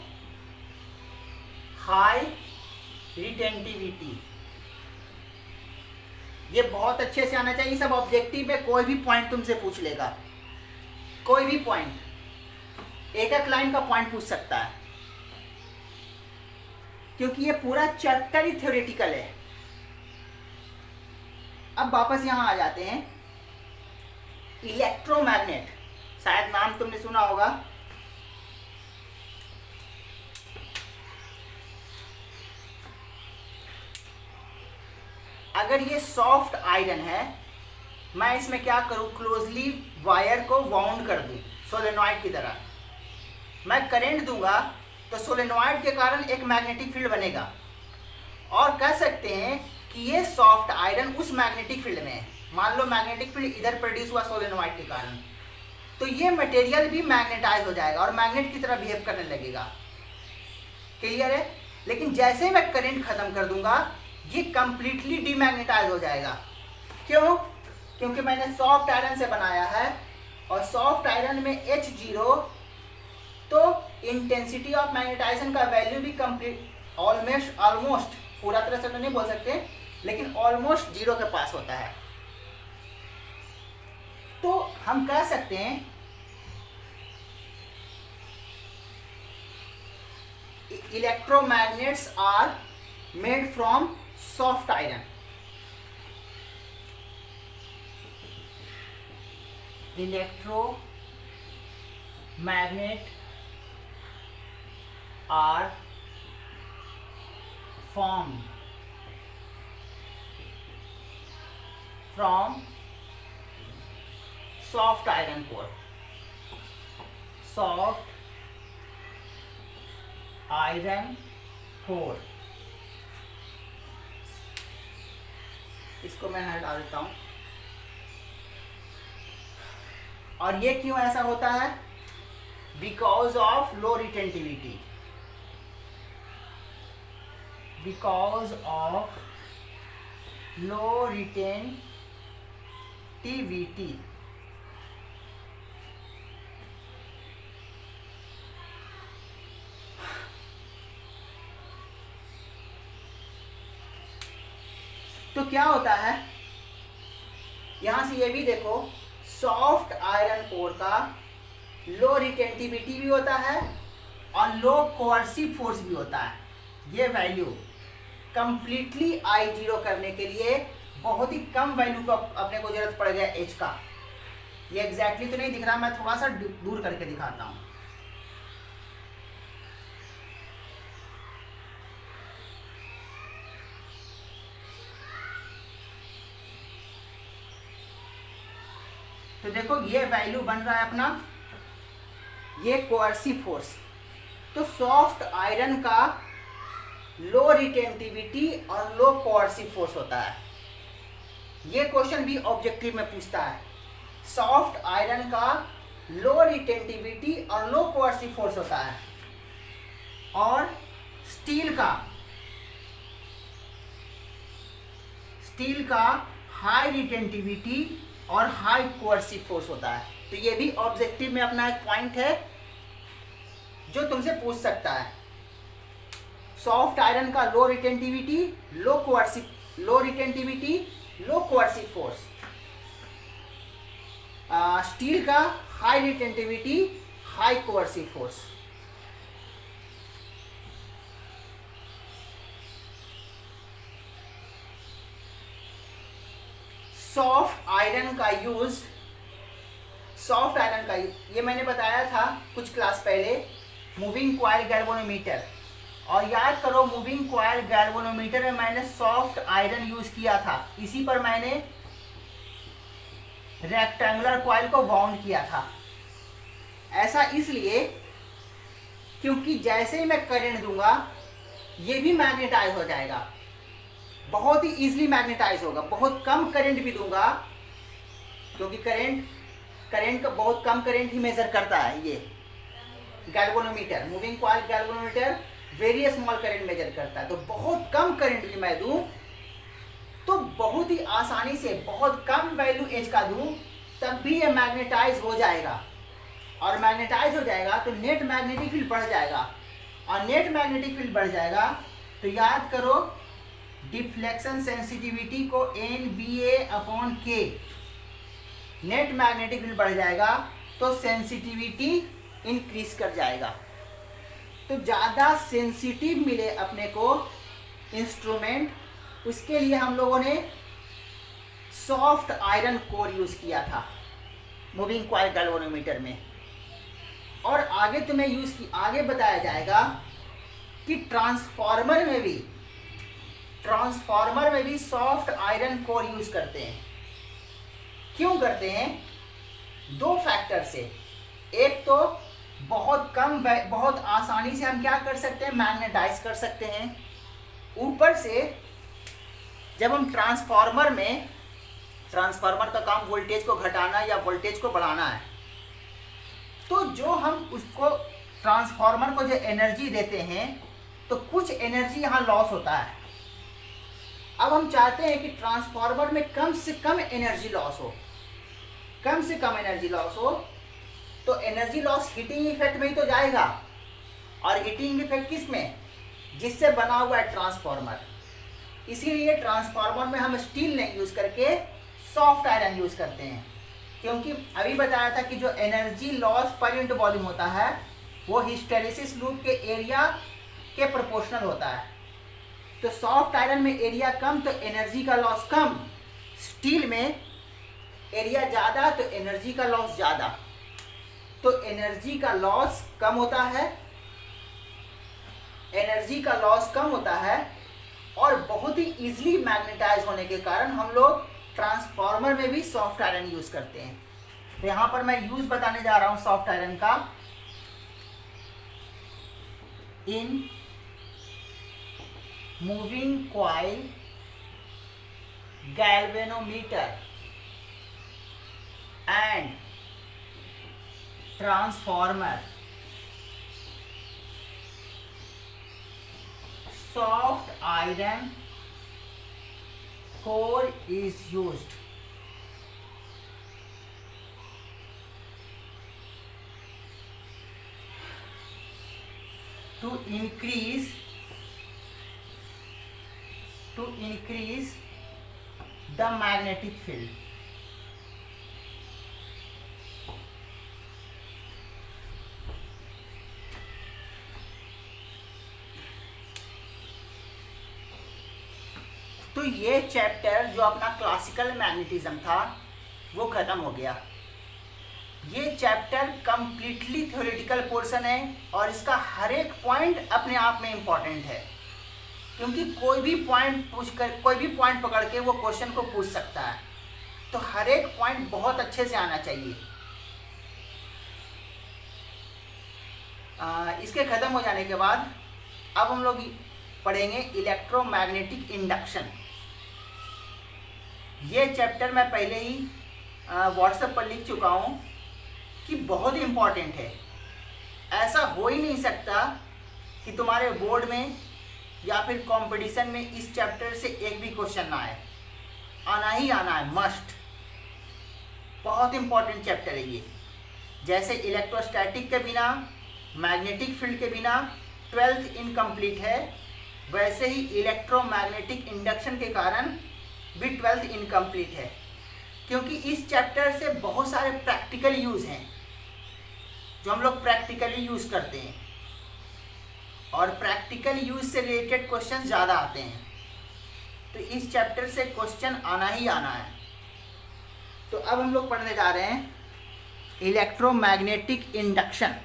हाई रिटेंटिविटी, ये बहुत अच्छे से आना चाहिए। सब ऑब्जेक्टिव में कोई भी पॉइंट तुमसे पूछ लेगा, कोई भी पॉइंट, एक एक लाइन का पॉइंट पूछ सकता है, क्योंकि ये पूरा चैप्टर ही थ्योरेटिकल है। अब वापस यहां आ जाते हैं, इलेक्ट्रोमैग्नेट, शायद नाम तुमने सुना होगा। अगर ये सॉफ्ट आयरन है, मैं इसमें क्या करूं? क्लोजली वायर को वाउंड कर दूं सोलेनॉइड की तरह। मैं करंट दूंगा तो सोलेनॉइड के कारण एक मैग्नेटिक फील्ड बनेगा, और कह सकते हैं कि ये सॉफ्ट आयरन उस मैग्नेटिक फील्ड में है। मान लो मैग्नेटिक फील्ड इधर प्रोड्यूस हुआ सोलेनॉइड के कारण, तो ये मटेरियल भी मैग्नेटाइज हो जाएगा और मैग्नेट की तरह बिहेव करने लगेगा। क्लियर है? लेकिन जैसे ही मैं करंट खत्म कर दूंगा, ये कंप्लीटली डीमैग्नेटाइज हो जाएगा। क्यों? क्योंकि मैंने सॉफ्ट आयरन से बनाया है, और सॉफ्ट आयरन में H0, तो इंटेंसिटी ऑफ मैग्नेटाइजेशन का वैल्यू भी कंप्लीट ऑलमोस्ट पूरा तरह से तो नहीं बोल सकते, लेकिन ऑलमोस्ट 0 के पास होता है। तो हम कह सकते हैं electromagnets are made from soft iron. Electromagnet are formed from soft iron core, soft iron core। इसको मैं हटा देता हूं। और ये क्यों ऐसा होता है? Because of low retentivity, because of low retentivity. तो क्या होता है, यहां से ये भी देखो, सॉफ्ट आयरन कोर का लो रिटेंटिविटी भी होता है और लो कोअर्सिव फोर्स भी होता है। ये वैल्यू कंप्लीटली I0 करने के लिए बहुत ही कम वैल्यू का अपने को जरूरत पड़ गया H का। ये एग्जैक्टली तो नहीं दिख रहा, मैं थोड़ा सा दूर करके दिखाता हूं। तो देखो ये वैल्यू बन रहा है अपना, ये कोअर्सिव फोर्स। तो सॉफ्ट आयरन का लो रिटेंटिविटी और लो कोअर्सिव फोर्स होता है। ये क्वेश्चन भी ऑब्जेक्टिव में पूछता है, सॉफ्ट आयरन का लो रिटेंटिविटी और लो कोअर्सिव फोर्स होता है, और स्टील का हाई रिटेंटिविटी और हाई कोअर्सिव फोर्स होता है। तो ये भी ऑब्जेक्टिव में अपना एक पॉइंट है जो तुमसे पूछ सकता है। सॉफ्ट आयरन का लो रिटेंटिविटी, लो कोअर्सिव फोर्स, स्टील का high retentivity, high coercive force. Soft iron का ये मैंने बताया था कुछ क्लास पहले, मूविंग कॉइल गैल्वेनोमीटर। और याद करो, मूविंग कॉइल गैल्वेनोमीटर में मैंने सॉफ्ट आयरन यूज किया था, इसी पर मैंने रेक्टेंगुलर कॉइल को वाउंड किया था। ऐसा इसलिए क्योंकि जैसे ही मैं करंट दूंगा ये भी मैग्नेटाइज हो जाएगा, बहुत ही इजीली मैग्नेटाइज होगा। बहुत कम करंट भी दूंगा, क्योंकि करंट का बहुत कम करंट ही मेजर करता है ये galvanometer, moving coil galvanometer very small current measure करता है। तो बहुत कम करंट भी मैं दूं तो बहुत ही आसानी से, बहुत कम वैल्यू एच का दूं तब भी ये मैग्नेटाइज हो जाएगा। और मैग्नेटाइज हो जाएगा तो नेट मैग्नेटिक फील्ड बढ़ जाएगा, और नेट मैग्नेटिक फील्ड बढ़ जाएगा तो याद करो डिफ्लेक्शन सेंसिटिविटी को NBA/K, नेट मैग्नेटिक फील्ड बढ़ जाएगा तो सेंसिटिविटी इंक्रीज कर जाएगा। तो ज़्यादा सेंसिटिव मिले अपने को इंस्ट्रूमेंट, उसके लिए हम लोगों ने सॉफ्ट आयरन कोर यूज़ किया था मूविंग कॉइल गैल्वेनोमीटर में। और आगे तुम्हें आगे बताया जाएगा कि ट्रांसफार्मर में भी सॉफ्ट आयरन कोर यूज करते हैं। क्यों करते हैं? दो फैक्टर से। एक तो बहुत आसानी से हम क्या कर सकते हैं, मैग्नेटाइज कर सकते हैं। ऊपर से जब हम ट्रांसफार्मर का काम वोल्टेज को घटाना या वोल्टेज को बढ़ाना है, तो जो हम उसको ट्रांसफार्मर को जो एनर्जी देते हैं तो कुछ एनर्जी यहाँ लॉस होता है। अब हम चाहते हैं कि ट्रांसफार्मर में कम से कम एनर्जी लॉस हो, तो एनर्जी लॉस हीटिंग इफेक्ट में ही तो जाएगा। और हीटिंग इफेक्ट किस में? जिससे बना हुआ है ट्रांसफार्मर। इसीलिए ट्रांसफार्मर में हम स्टील नहीं यूज करके सॉफ्ट आयरन यूज करते हैं, क्योंकि अभी बताया था कि जो एनर्जी लॉस पर यूनिट वॉल्यूम होता है वो हिस्टेरेसिस लूप के एरिया के प्रोपोर्शनल होता है। तो सॉफ्ट आयरन में एरिया कम तो एनर्जी का लॉस कम, स्टील में एरिया ज़्यादा तो एनर्जी का लॉस ज़्यादा। तो एनर्जी का लॉस कम होता है, और बहुत ही इजीली मैग्नेटाइज होने के कारण हम लोग ट्रांसफार्मर में भी सॉफ्ट आयरन यूज करते हैं। तो यहाँ पर मैं यूज बताने जा रहा हूँ सॉफ्ट आयरन का। In moving coil galvanometer and transformer, soft iron core is used to increase the magnetic field. तो ये चैप्टर जो अपना क्लासिकल मैग्नेटिज्म था वो खत्म हो गया। ये चैप्टर कंप्लीटली थ्योरेटिकल पोर्शन है और इसका हर एक पॉइंट अपने आप में इम्पॉर्टेंट है, क्योंकि कोई भी पॉइंट पकड़ के वो क्वेश्चन को पूछ सकता है। तो हर एक पॉइंट बहुत अच्छे से आना चाहिए। इसके ख़त्म हो जाने के बाद अब हम लोग पढ़ेंगे इलेक्ट्रोमैग्नेटिक इंडक्शन। ये चैप्टर मैं पहले ही व्हाट्सएप पर लिख चुका हूँ कि बहुत इम्पॉर्टेंट है। ऐसा हो ही नहीं सकता कि तुम्हारे बोर्ड में या फिर कंपटीशन में इस चैप्टर से एक भी क्वेश्चन ना आए। आना ही आना है, मस्ट। बहुत इम्पॉर्टेंट चैप्टर है ये। जैसे इलेक्ट्रोस्टैटिक के बिना, मैग्नेटिक फील्ड के बिना 12th इनकम्प्लीट है, वैसे ही इलेक्ट्रोमैग्नेटिक इंडक्शन के कारण भी 12th इनकम्प्लीट है, क्योंकि इस चैप्टर से बहुत सारे प्रैक्टिकल यूज़ हैं जो हम लोग प्रैक्टिकली यूज़ करते हैं, और प्रैक्टिकल यूज़ से रिलेटेड क्वेश्चन ज़्यादा आते हैं। तो इस चैप्टर से क्वेश्चन आना ही आना है। तो अब हम लोग पढ़ने जा रहे हैं इलेक्ट्रोमैग्नेटिक इंडक्शन।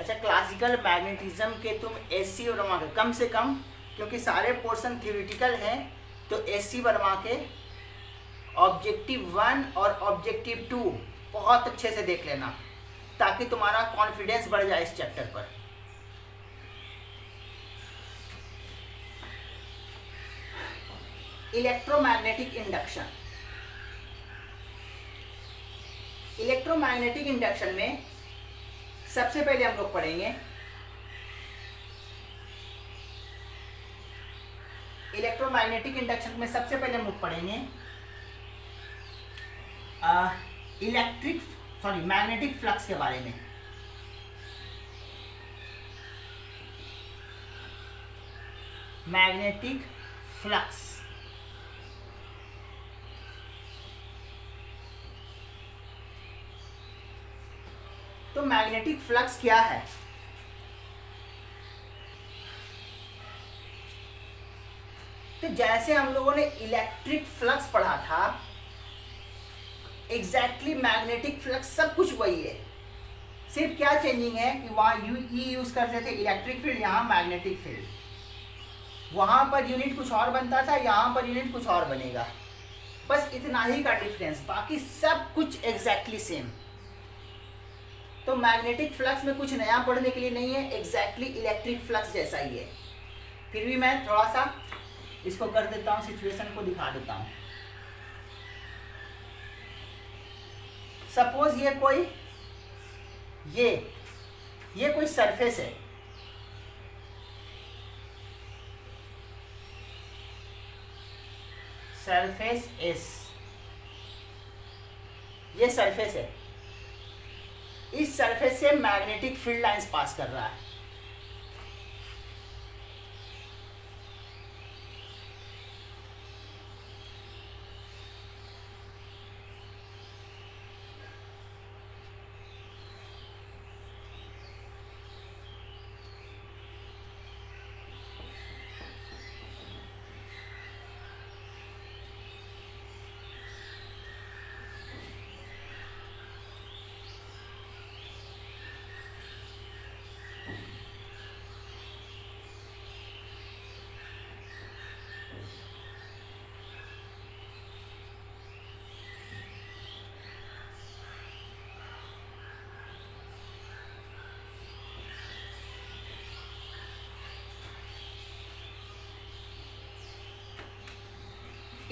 अच्छा, क्लासिकल मैग्नेटिज्म के तुम एससी बनवा के कम से कम, क्योंकि सारे पोर्शन थ्योरेटिकल हैं, तो एससी बनवा के ऑब्जेक्टिव 1 और ऑब्जेक्टिव 2 बहुत अच्छे से देख लेना, ताकि तुम्हारा कॉन्फिडेंस बढ़ जाए इस चैप्टर पर। Electromagnetic induction. इलेक्ट्रोमैग्नेटिक इंडक्शन में सबसे पहले हम लोग पढ़ेंगे इलेक्ट्रोमैग्नेटिक इंडक्शन में सबसे पहले हम लोग पढ़ेंगे मैग्नेटिक फ्लक्स के बारे में। Magnetic flux. तो मैग्नेटिक फ्लक्स क्या है? तो जैसे हम लोगों ने इलेक्ट्रिक फ्लक्स पढ़ा था, एग्जैक्टली मैग्नेटिक फ्लक्स सब कुछ वही है। सिर्फ क्या चेंजिंग है कि वहाँ यूज करते थे इलेक्ट्रिक फील्ड, यहाँ मैग्नेटिक फील्ड। वहाँ पर यूनिट कुछ और बनता था, यहाँ पर यूनिट कुछ और बनेगा। बस इतना ही का डिफरेंस, बाकी सब कुछ एग्जैक्टली सेम। तो मैग्नेटिक फ्लक्स में कुछ नया पढ़ने के लिए नहीं है, एग्जैक्टली इलेक्ट्रिक फ्लक्स जैसा ही है। फिर भी मैं थोड़ा सा इसको कर देता हूँ, सिचुएशन को दिखा देता हूँ। सपोज ये कोई सरफेस है, सरफेस एस, ये सरफेस है। इस सरफेस से मैग्नेटिक फील्ड लाइंस पास कर रहा है।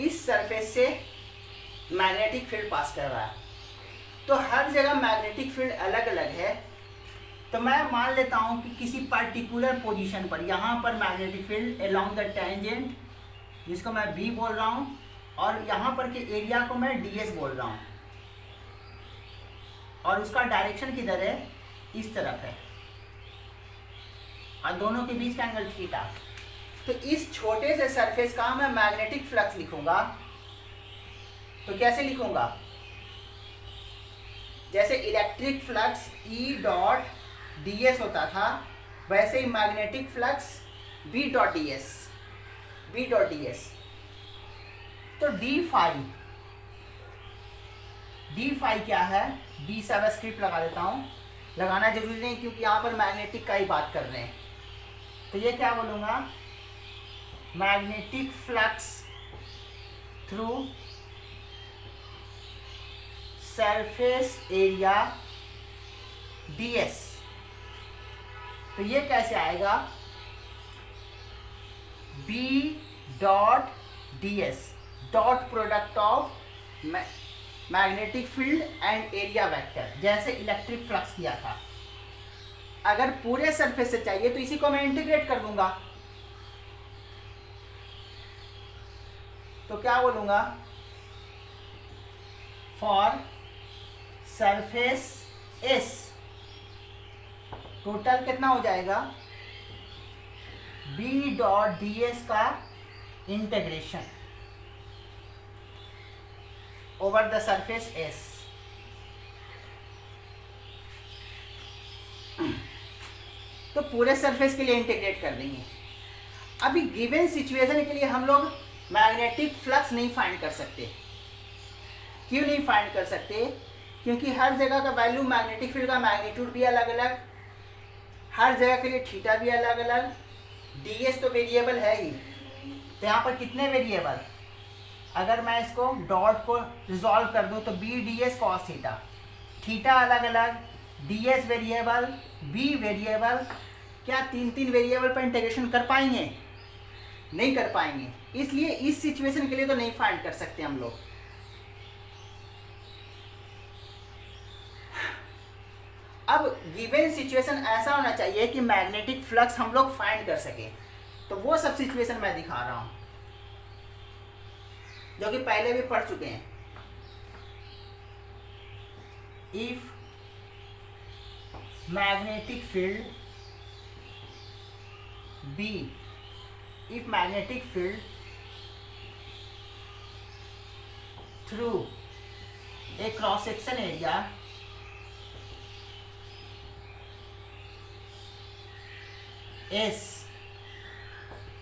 इस सरफेस से मैग्नेटिक फील्ड पास कर रहा है। तो हर जगह मैग्नेटिक फील्ड अलग अलग है। तो मैं मान लेता हूँ कि किसी पर्टिकुलर पोजीशन पर यहाँ पर magnetic field along the tangent, जिसको मैं बी बोल रहा हूँ, और यहाँ पर के एरिया को मैं ds बोल रहा हूँ, और उसका डायरेक्शन किधर है, इस तरफ है, और दोनों के बीच का एंगल थीटा। तो इस छोटे से सरफेस का मैं मैग्नेटिक फ्लक्स लिखूंगा। तो कैसे लिखूंगा, जैसे electric flux E dot ds होता था, वैसे ही magnetic flux B dot ds। तो डी फाई क्या है, D सबस्क्रिप्ट लगा देता हूँ, लगाना जरूरी नहीं क्योंकि यहाँ पर मैग्नेटिक का ही बात कर रहे हैं। तो ये क्या बोलूँगा, magnetic flux through surface area ds। तो ये कैसे आएगा, B dot ds dot product of magnetic field and area vector, जैसे इलेक्ट्रिक फ्लक्स किया था। अगर पूरे सरफेस से चाहिए तो इसी को मैं इंटीग्रेट कर दूंगा। तो क्या बोलूंगा, फॉर सरफेस S टोटल कितना हो जाएगा, B डॉट ds का integration over the surface S। तो पूरे सरफेस के लिए इंटीग्रेट कर देंगे। अभी गिवन सिचुएशन के लिए हम लोग मैग्नेटिक फ्लक्स नहीं फाइंड कर सकते। क्यों नहीं फाइंड कर सकते, क्योंकि हर जगह का वैल्यू, मैग्नेटिक फील्ड का मैग्नीट्यूड भी अलग अलग, हर जगह के लिए थीटा भी अलग अलग, ds तो वेरिएबल है ही। तो यहाँ पर कितने वेरिएबल, अगर मैं इसको डॉट को रिजॉल्व कर दूँ तो b ds cos theta, theta अलग अलग, ds वेरिएबल, b वेरिएबल, क्या तीन वेरिएबल पर इंटीग्रेशन कर पाएंगे, नहीं कर पाएंगे। इसलिए इस सिचुएशन के लिए तो नहीं फाइंड कर सकते हम लोग। अब गिवन सिचुएशन ऐसा होना चाहिए कि मैग्नेटिक फ्लक्स हम लोग फाइंड कर सके। तो वो सब सिचुएशन मैं दिखा रहा हूं जो कि पहले भी पढ़ चुके हैं। If magnetic field B, if magnetic field through a cross section area S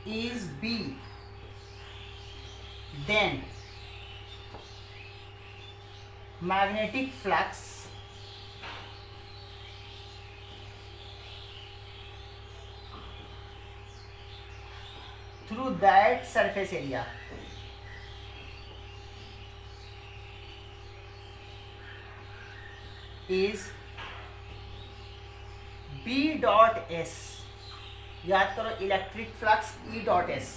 is B, then magnetic flux through that surface area is B dot S। याद करो, electric flux E dot S,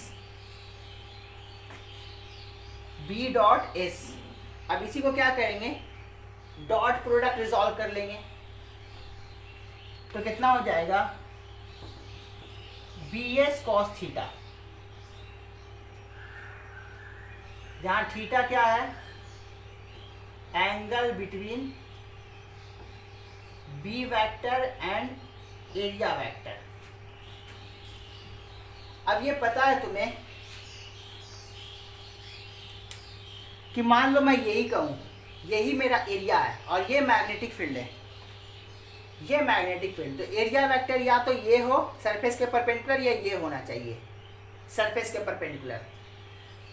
B dot S। अब इसी को क्या करेंगे, dot product resolve कर लेंगे। तो कितना हो जाएगा, BS cos थीटा, जहां थीटा क्या है, angle between B vector and area vector. अब ये पता है तुम्हें कि मान लो मैं यही कहूं, यही मेरा एरिया है और ये मैग्नेटिक फील्ड है, ये मैग्नेटिक फील्ड। तो एरिया वेक्टर या तो ये हो सरफेस के परपेंडिकुलर, या ये होना चाहिए सरफेस के परपेंडिकुलर।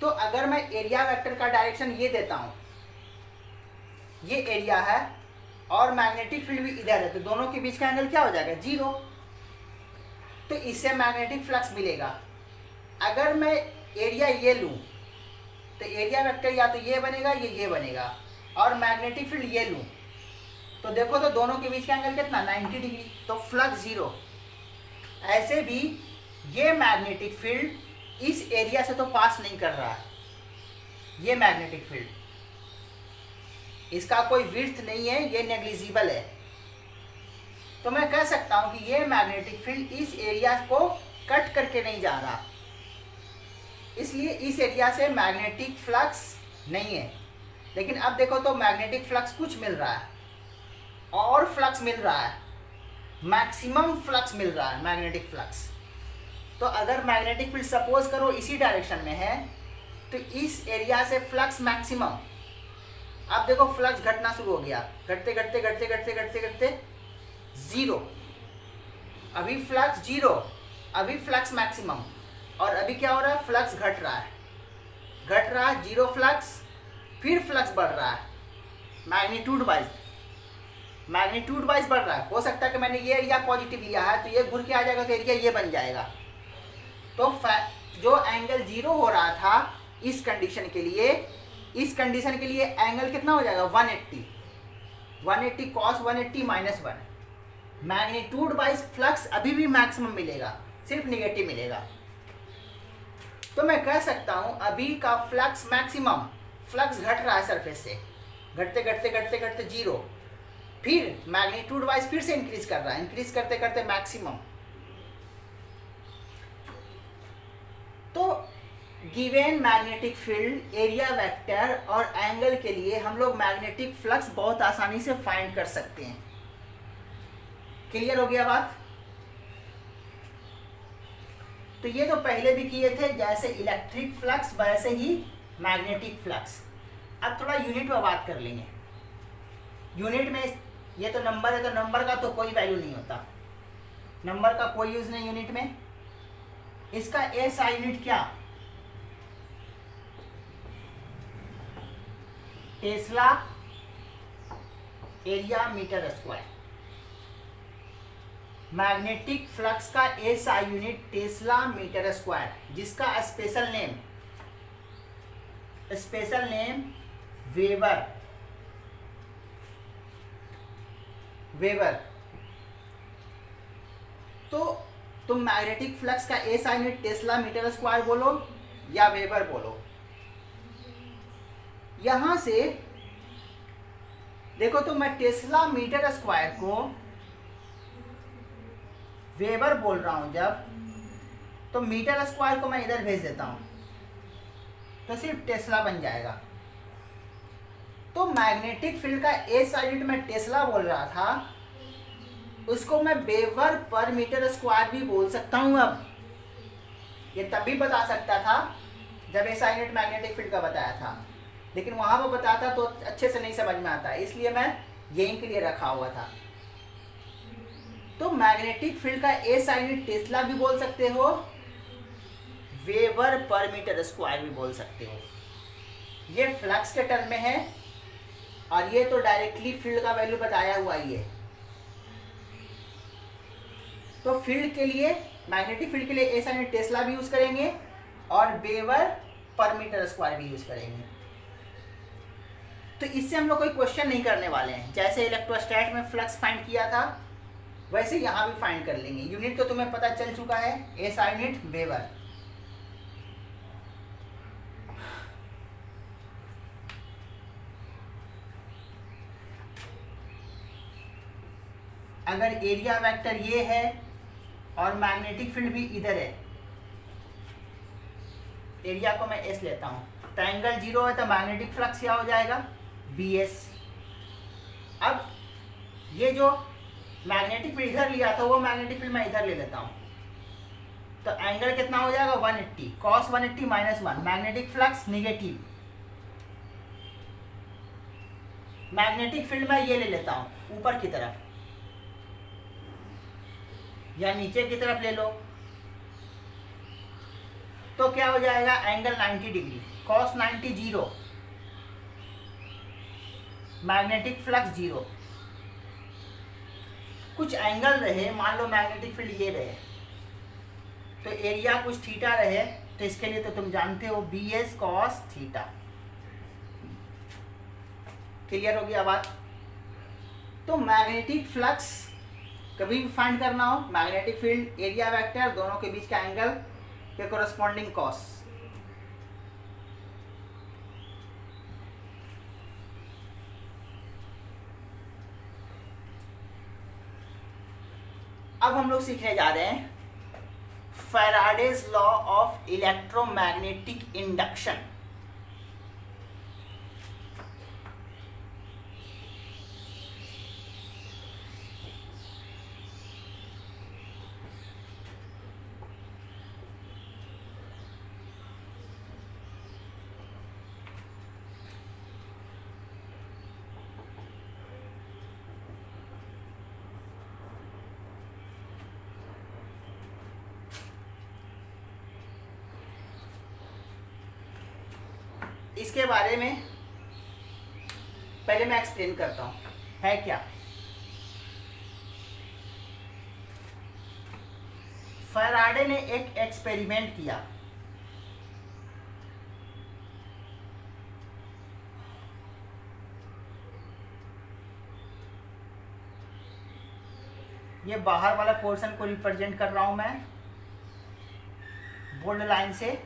तो अगर मैं एरिया वेक्टर का डायरेक्शन ये देता हूँ, ये एरिया है और मैग्नेटिक फील्ड भी इधर है, तो दोनों के बीच का एंगल क्या हो जाएगा, 0। तो इससे मैग्नेटिक फ्लक्स मिलेगा। अगर मैं एरिया ये लूँ तो एरिया वेक्टर या तो ये बनेगा, ये बनेगा, और मैग्नेटिक फील्ड ये लूँ तो देखो तो दोनों के बीच का एंगल कितना, 90 डिग्री, तो फ्लक्स 0। ऐसे भी ये मैग्नेटिक फील्ड इस एरिया से तो पास नहीं कर रहा है, ये मैग्नेटिक फील्ड, इसका कोई विड्थ नहीं है, ये नेग्लिजिबल है। तो मैं कह सकता हूं कि ये मैग्नेटिक फील्ड इस एरिया को कट करके नहीं जा रहा, इसलिए इस एरिया से मैग्नेटिक फ्लक्स नहीं है। लेकिन अब देखो तो मैग्नेटिक फ्लक्स कुछ मिल रहा है, और फ्लक्स मिल रहा है, मैक्सिमम फ्लक्स मिल रहा है मैग्नेटिक फ्लक्स। तो अगर मैग्नेटिक फील्ड सपोज करो इसी डायरेक्शन में है, तो इस एरिया से फ्लक्स मैक्सिमम, अब देखो फ्लक्स घटना शुरू हो गया, घटते घटते घटते घटते घटते घटते जीरो, अभी फ्लक्स जीरो, अभी फ्लक्स मैक्सिमम, और अभी क्या हो रहा है, फ्लक्स घट रहा है, घट रहा है, जीरो फ्लक्स, फिर फ्लक्स बढ़ रहा है, मैग्नीट्यूड वाइज, मैग्नीट्यूड वाइज बढ़ रहा है। हो सकता है कि मैंने ये एरिया पॉजिटिव लिया है तो ये घूर के आ जाएगा, तो एरिया ये बन जाएगा। तो जो एंगल जीरो हो रहा था इस कंडीशन के लिए, इस कंडीशन के लिए एंगल कितना हो जाएगा, 180, 180 cos 180 minus 1। Magnitude wise flux अभी भी मैक्सिमम मिलेगा, सिर्फ निगेटिव मिलेगा। तो मैं कह सकता हूं अभी का फ्लक्स मैक्सिमम, फ्लक्स घट रहा है सरफेस से, घटते घटते घटते घटते जीरो, फिर मैग्नीट्यूड वाइज फिर से इंक्रीज कर रहा है, इंक्रीज करते करते मैक्सिमम। तो given magnetic field, area vector और एंगल के लिए हम लोग मैग्नेटिक फ्लक्स बहुत आसानी से फाइंड कर सकते हैं। क्लियर हो गया बात? तो ये तो पहले भी किए थे, जैसे इलेक्ट्रिक फ्लक्स वैसे ही मैग्नेटिक फ्लक्स। अब थोड़ा यूनिट में बात कर लेंगे। यूनिट में ये तो नंबर है, तो नंबर का तो कोई वैल्यू नहीं होता, नंबर का कोई यूज नहीं यूनिट में। इसका एसआई यूनिट क्या, tesla area metre square. Magnetic flux का SI unit tesla metre square, जिसका स्पेशल नेम वेबर। तो तुम मैग्नेटिक फ्लक्स का SI unit tesla metre square बोलो या वेबर बोलो। यहां से देखो तो मैं टेस्ला मीटर स्क्वायर को वेबर बोल रहा हूं जब, तो मीटर स्क्वायर को मैं इधर भेज देता हूं तो सिर्फ टेस्ला बन जाएगा। तो मैग्नेटिक फील्ड का एसआई यूनिट मैं टेस्ला बोल रहा था, उसको मैं वेबर पर मीटर स्क्वायर भी बोल सकता हूं। अब ये तभी बता सकता था जब एसआई यूनिट मैग्नेटिक फील्ड का बताया था, लेकिन वहां पर बताता तो अच्छे से नहीं समझ में आता, इसलिए मैं यहीं के लिए रखा हुआ था। तो मैग्नेटिक फील्ड का एसआई यूनिट टेस्ला भी बोल सकते हो, वेबर पर मीटर स्क्वायर भी बोल सकते हो। ये फ्लक्स के टर्म में है, और ये तो डायरेक्टली फील्ड का वैल्यू बताया हुआ ही है। तो फील्ड के लिए, मैग्नेटिक फील्ड के लिए एसआई यूनिट टेस्ला भी यूज करेंगे और वेबर पर मीटर स्क्वायर भी यूज करेंगे। तो इससे हम लोग कोई क्वेश्चन नहीं करने वाले हैं। जैसे इलेक्ट्रोस्टैट में फ्लक्स फाइंड किया था, वैसे यहाँ भी फाइंड कर लेंगे। यूनिट तो तुम्हें पता चल चुका है, एसआई यूनिट वेबर। अगर एरिया वेक्टर ये है और मैग्नेटिक फील्ड भी इधर है, एरिया को मैं एस लेता हूं, तो एंगल जीरो है, तो मैग्नेटिक फ्लक्स क्या हो जाएगा, बी एस। अब ये जो मैग्नेटिक फील्ड इधर लिया था, वो मैग्नेटिक फील्ड मैं इधर ले लेता हूं, तो एंगल कितना हो जाएगा, 180 cos 180 minus 1। Magnetic flux negative, magnetic field मैं ये ले लेता हूं ऊपर की तरफ या नीचे की तरफ ले लो, तो क्या हो जाएगा, angle 90 degree, cos 90 zero, magnetic flux zero. कुछ एंगल रहे, मान लो मैग्नेटिक फील्ड ये रहे, तो एरिया कुछ थीटा रहे, तो इसके लिए तो तुम जानते हो B S cos theta. Clear हो गया बात? तो मैग्नेटिक फ्लक्स कभी भी फाइंड करना हो, मैग्नेटिक फील्ड, एरिया वेक्टर, दोनों के बीच का एंगल के कोरस्पॉन्डिंग कॉस। अब हम लोग सीखने जा रहे हैं Faraday's law of electromagnetic induction. इसके बारे में पहले मैं एक्सप्लेन करता हूं है क्या। फैराडे ने एक एक्सपेरिमेंट किया। ये बाहर वाला पोर्शन को रिप्रेजेंट कर रहा हूं मैं बोल्ड लाइन से।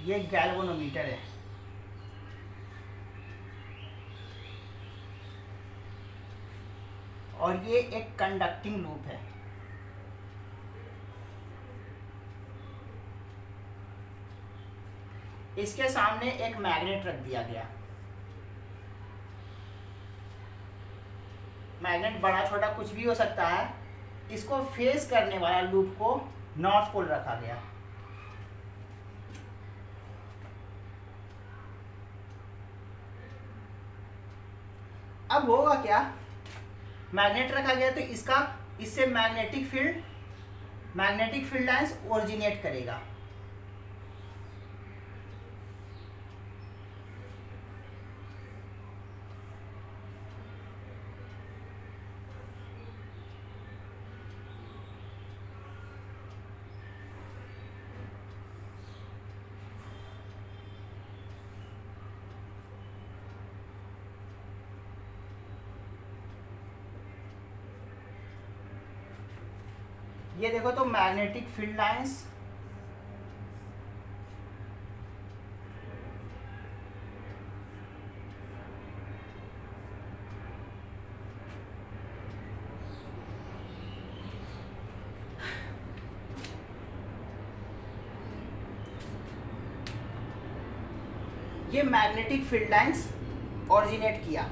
ये गैल्वेनोमीटर है। और ये एक कंडक्टिंग लूप है। इसके सामने एक मैग्नेट रख दिया गया। मैग्नेट बड़ा छोटा कुछ भी हो सकता है। इसको फेस करने वाला लूप को नॉर्थ पोल रखा गया। अब होगा क्या, मैग्नेट रखा गया तो इससे मैग्नेटिक फील्ड लाइंस ओरिजिनेट करेगा। ये देखो तो मैग्नेटिक फील्ड लाइंस ये मैग्नेटिक फील्ड लाइंस ओरिजिनेट किया।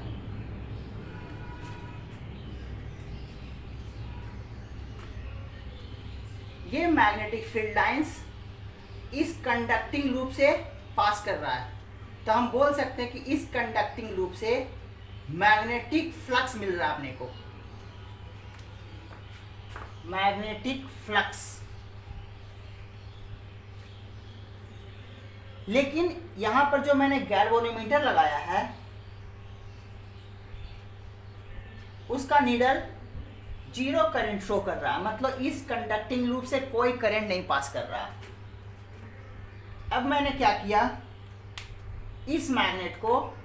ये मैग्नेटिक फील्ड लाइंस इस कंडक्टिंग लूप से पास कर रहा है। तो हम बोल सकते हैं कि इस कंडक्टिंग लूप से मैग्नेटिक फ्लक्स मिल रहा है अपने को। Magnetic flux. लेकिन यहां पर जो मैंने गैल्वेनोमीटर लगाया है उसका नीडल 0 करंट शो कर रहा है। मतलब इस कंडक्टिंग लूप से कोई करंट नहीं पास कर रहा। अब मैंने क्या किया, इस मैग्नेट को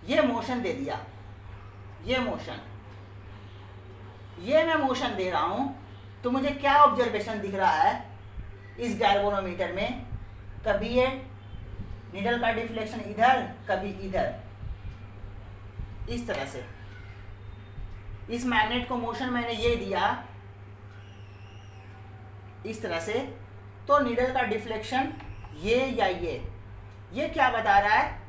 ये मोशन दे दिया। ये मैं मोशन दे रहा हूं तो मुझे क्या ऑब्जर्वेशन दिख रहा है इस गैल्वेनोमीटर में। कभी ये नीडल का डिफ्लेक्शन इधर, कभी इधर, इस तरह से। इस मैग्नेट को मोशन मैंने ये दिया इस तरह से, तो नीडल का डिफ्लेक्शन ये या ये क्या बता रहा है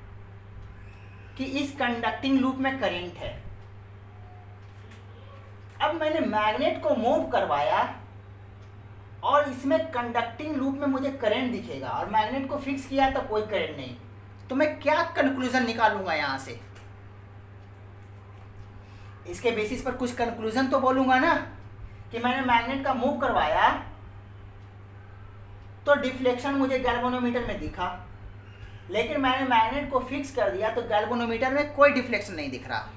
कि इस कंडक्टिंग लूप में करंट है। अब मैंने मैग्नेट को मूव करवाया और इसमें कंडक्टिंग लूप में मुझे करंट दिखेगा, और मैग्नेट को फिक्स किया तो कोई करंट नहीं। तो मैं क्या कंक्लूजन निकालूंगा यहां से, इसके बेसिस पर कुछ कंक्लूजन तो बोलूंगा ना कि मैंने मैग्नेट का मूव करवाया तो डिफ्लेक्शन मुझे गैल्वेनोमीटर में दिखा, लेकिन मैंने मैग्नेट को फिक्स कर दिया तो गैल्वेनोमीटर में कोई डिफ्लेक्शन नहीं दिख रहा।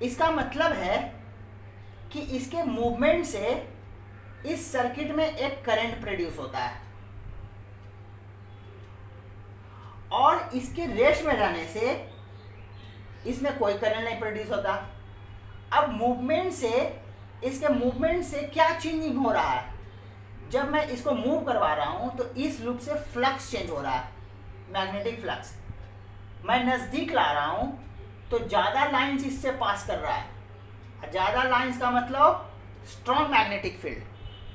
इसका मतलब है कि इसके मूवमेंट से इस सर्किट में एक करंट प्रोड्यूस होता है, और इसके रेस्ट में रहने से इसमें कोई करंट नहीं प्रोड्यूस होता। अब मूवमेंट से, इसके मूवमेंट से क्या चेंजिंग हो रहा है, जब मैं इसको मूव करवा रहा हूं तो इस लूप से फ्लक्स चेंज हो रहा है, मैग्नेटिक फ्लक्स। मैं नज़दीक ला रहा हूं तो ज़्यादा लाइंस इससे पास कर रहा है। ज़्यादा लाइंस का मतलब स्ट्रॉन्ग मैग्नेटिक फील्ड।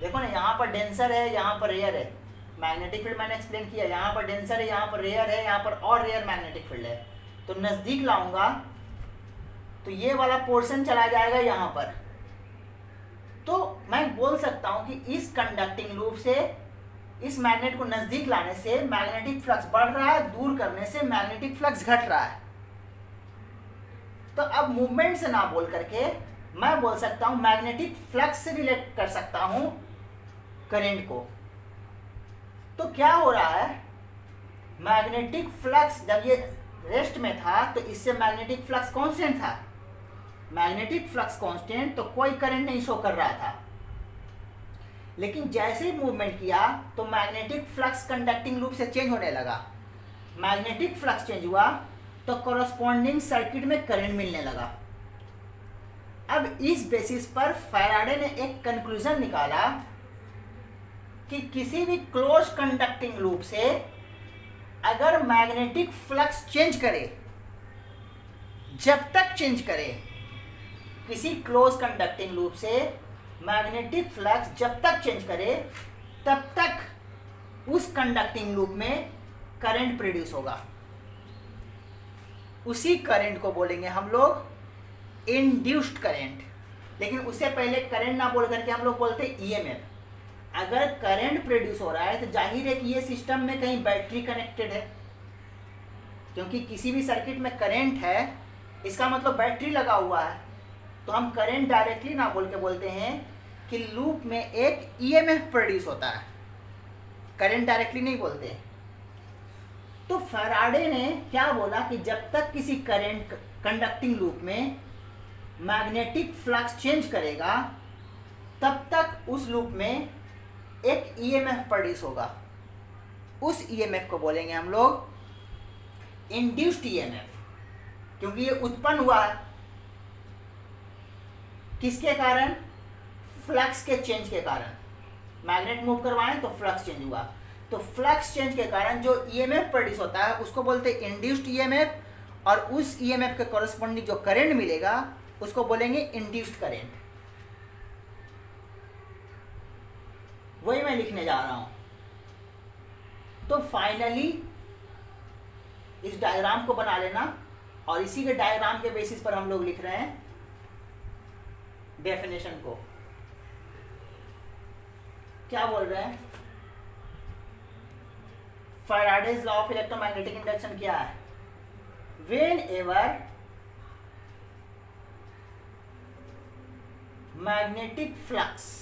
देखो ना, यहाँ पर डेंसर है, यहाँ पर रेयर है। मैग्नेटिक फील्ड मैंने एक्सप्लेन किया, यहाँ पर डेंसर है, यहाँ पर रेयर है, यहाँ पर और रेयर मैग्नेटिक फील्ड है। तो नज़दीक लाऊंगा तो ये वाला पोर्शन चला जाएगा यहाँ पर। तो मैं बोल सकता हूँ कि इस कंडक्टिंग लूप से, इस मैग्नेट को नज़दीक लाने से मैग्नेटिक फ्लक्स बढ़ रहा है, दूर करने से मैग्नेटिक फ्लक्स घट रहा है। तो अब मूवमेंट से ना बोल करके मैं बोल सकता हूँ मैग्नेटिक फ्लक्स से रिलेट कर सकता हूँ करंट को। तो क्या हो रहा है, मैग्नेटिक फ्लक्स जब ये रेस्ट में था तो इससे मैग्नेटिक फ्लक्स कांस्टेंट था। मैग्नेटिक फ्लक्स कांस्टेंट तो कोई करंट नहीं शो कर रहा था। लेकिन जैसे ही मूवमेंट किया तो मैग्नेटिक फ्लक्स कंडक्टिंग लूप से चेंज होने लगा। मैग्नेटिक फ्लक्स चेंज हुआ तो कॉरस्पॉन्डिंग सर्किट में करंट मिलने लगा। अब इस बेसिस पर फैराडे ने एक कंक्लूजन निकाला कि किसी भी क्लोज कंडक्टिंग लूप से अगर मैग्नेटिक फ्लक्स चेंज करे, जब तक चेंज करे, किसी क्लोज कंडक्टिंग लूप से मैग्नेटिक फ्लक्स जब तक चेंज करे तब तक उस कंडक्टिंग लूप में करंट प्रोड्यूस होगा। उसी करंट को बोलेंगे हम लोग इंड्यूस्ड करंट। लेकिन उससे पहले करंट ना बोल करके हम लोग बोलते हैं ईएमएफ। अगर करंट प्रोड्यूस हो रहा है तो जाहिर है कि ये सिस्टम में कहीं बैटरी कनेक्टेड है, क्योंकि किसी भी सर्किट में करंट है इसका मतलब बैटरी लगा हुआ है। तो हम करंट डायरेक्टली ना बोल के बोलते हैं कि लूप में एक ईएमएफ प्रोड्यूस होता है, करंट डायरेक्टली नहीं बोलते। तो फैराडे ने क्या बोला कि जब तक किसी करंट कंडक्टिंग लूप में मैग्नेटिक फ्लक्स चेंज करेगा तब तक उस लूप में एक ईएमएफ प्रोड्यूस होगा। उस ईएमएफ को बोलेंगे हम लोग इंड्यूस्ड ईएमएफ, क्योंकि ये उत्पन्न हुआ है किसके कारण, फ्लक्स के चेंज के कारण। मैग्नेट मूव करवाएं तो फ्लक्स चेंज हुआ, तो फ्लक्स चेंज के कारण जो ईएमएफ प्रोड्यूस होता है उसको बोलते हैं इंड्यूस्ड ईएमएफ, और उस ईएमएफ के कॉरस्पॉन्डिंग जो करंट मिलेगा उसको बोलेंगे इंड्यूस्ड करंट। वही मैं लिखने जा रहा हूं। तो फाइनली इस डायग्राम को बना लेना, और इसी के डायग्राम के बेसिस पर हम लोग लिख रहे हैं डेफिनेशन को। क्या बोल रहे हैं, Faraday's law of electromagnetic induction क्या है, when ever magnetic flux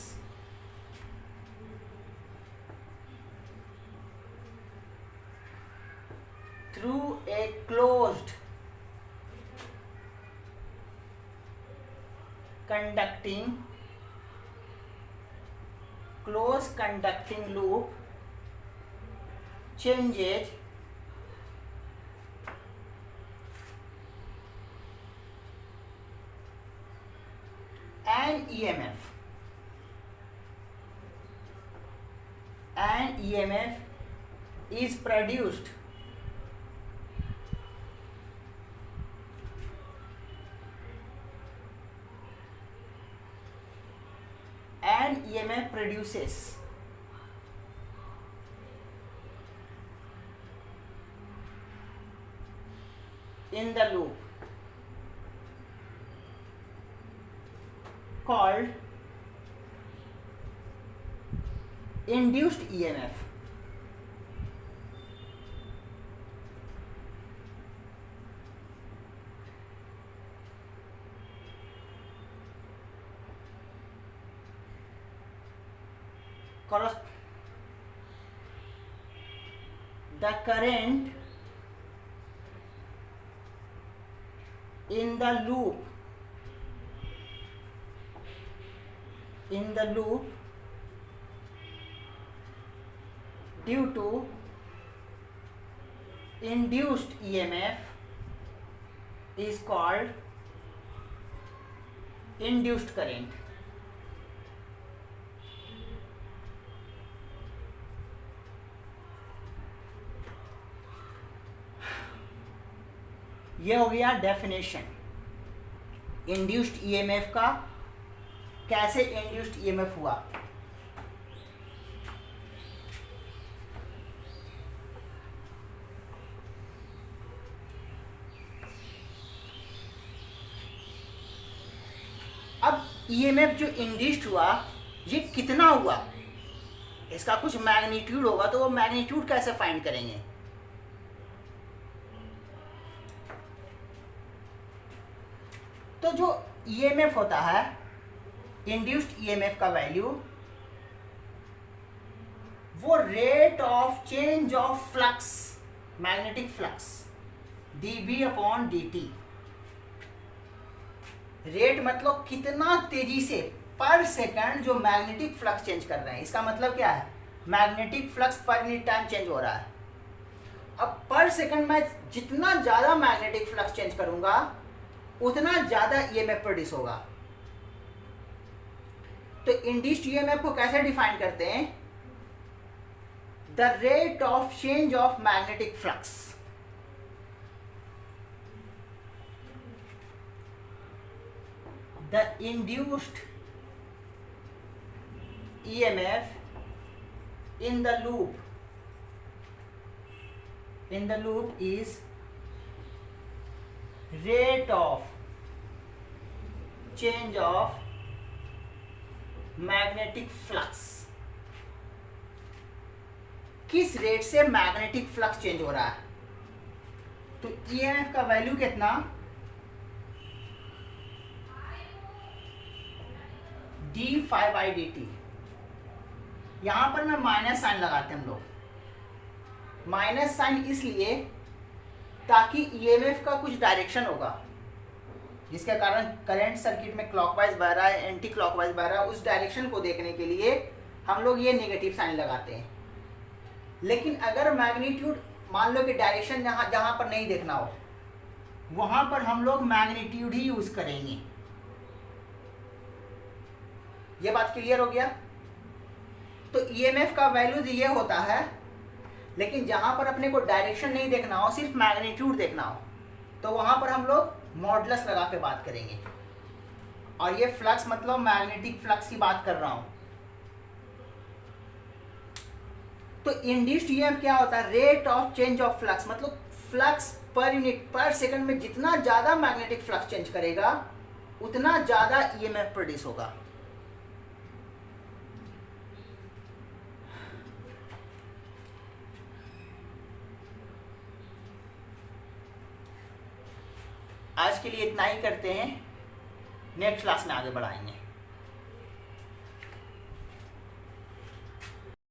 through a closed conducting loop changes an EMF. An EMF is produced EMF produces in the loop called induced EMF. The current in the loop due to induced EMF is called induced current. ये हो गया definition induced EMF का, कैसे induced EMF हुआ। अब EMF जो induced हुआ ये कितना हुआ, इसका कुछ मैग्नीट्यूड होगा, तो वो मैग्नीट्यूड कैसे फाइंड करेंगे। तो जो ईएमएफ होता है इंड्यूस्ड ईएमएफ का वैल्यू, वो rate of change of flux, magnetic flux dB upon dt। Rate मतलब कितना तेजी से पर सेकंड जो मैग्नेटिक फ्लक्स चेंज कर रहे हैं, इसका मतलब क्या है, magnetic flux per unit time change हो रहा है। अब पर सेकंड में जितना ज्यादा मैग्नेटिक फ्लक्स चेंज करूंगा उतना ज्यादा ईएमएफ प्रोड्यूस होगा। तो इंड्यूस्ड ईएमएफ को कैसे डिफाइन करते हैं, the rate of change of magnetic flux. The induced EMF in the loop is rate of change of magnetic flux। किस रेट से मैग्नेटिक फ्लक्स चेंज हो रहा है। तो ईएमएफ का वैल्यू कितना, d∅dt। यहां पर मैं माइनस साइन लगाते हैं हम लोग, माइनस साइन इसलिए ताकि ईएमएफ का कुछ डायरेक्शन होगा जिसके कारण करंट सर्किट में क्लॉकवाइज बह रहा है, एंटी क्लॉकवाइज बह रहा है, उस डायरेक्शन को देखने के लिए हम लोग ये नेगेटिव साइन लगाते हैं। लेकिन अगर मैग्नीट्यूड मान लो कि डायरेक्शन जहां पर नहीं देखना हो वहां पर हम लोग मैग्नीट्यूड ही यूज करेंगे। ये बात क्लियर हो गया। तो ईएमएफ का वैल्यू ये होता है, लेकिन जहां पर अपने को डायरेक्शन नहीं देखना हो, सिर्फ मैग्नीट्यूड देखना हो, तो वहां पर हम लोग मॉडुलस लगा के बात करेंगे। और ये फ्लक्स मतलब मैग्नेटिक फ्लक्स की बात कर रहा हूं। तो इंड्यूस्ड ईएमएफ क्या होता है, rate of change of flux, मतलब फ्लक्स पर यूनिट पर सेकंड में जितना ज्यादा मैग्नेटिक फ्लक्स चेंज करेगा उतना ज्यादा ईएमएफ प्रोड्यूस होगा। आज के लिए इतना ही करते हैं, नेक्स्ट क्लास में आगे बढ़ाएंगे।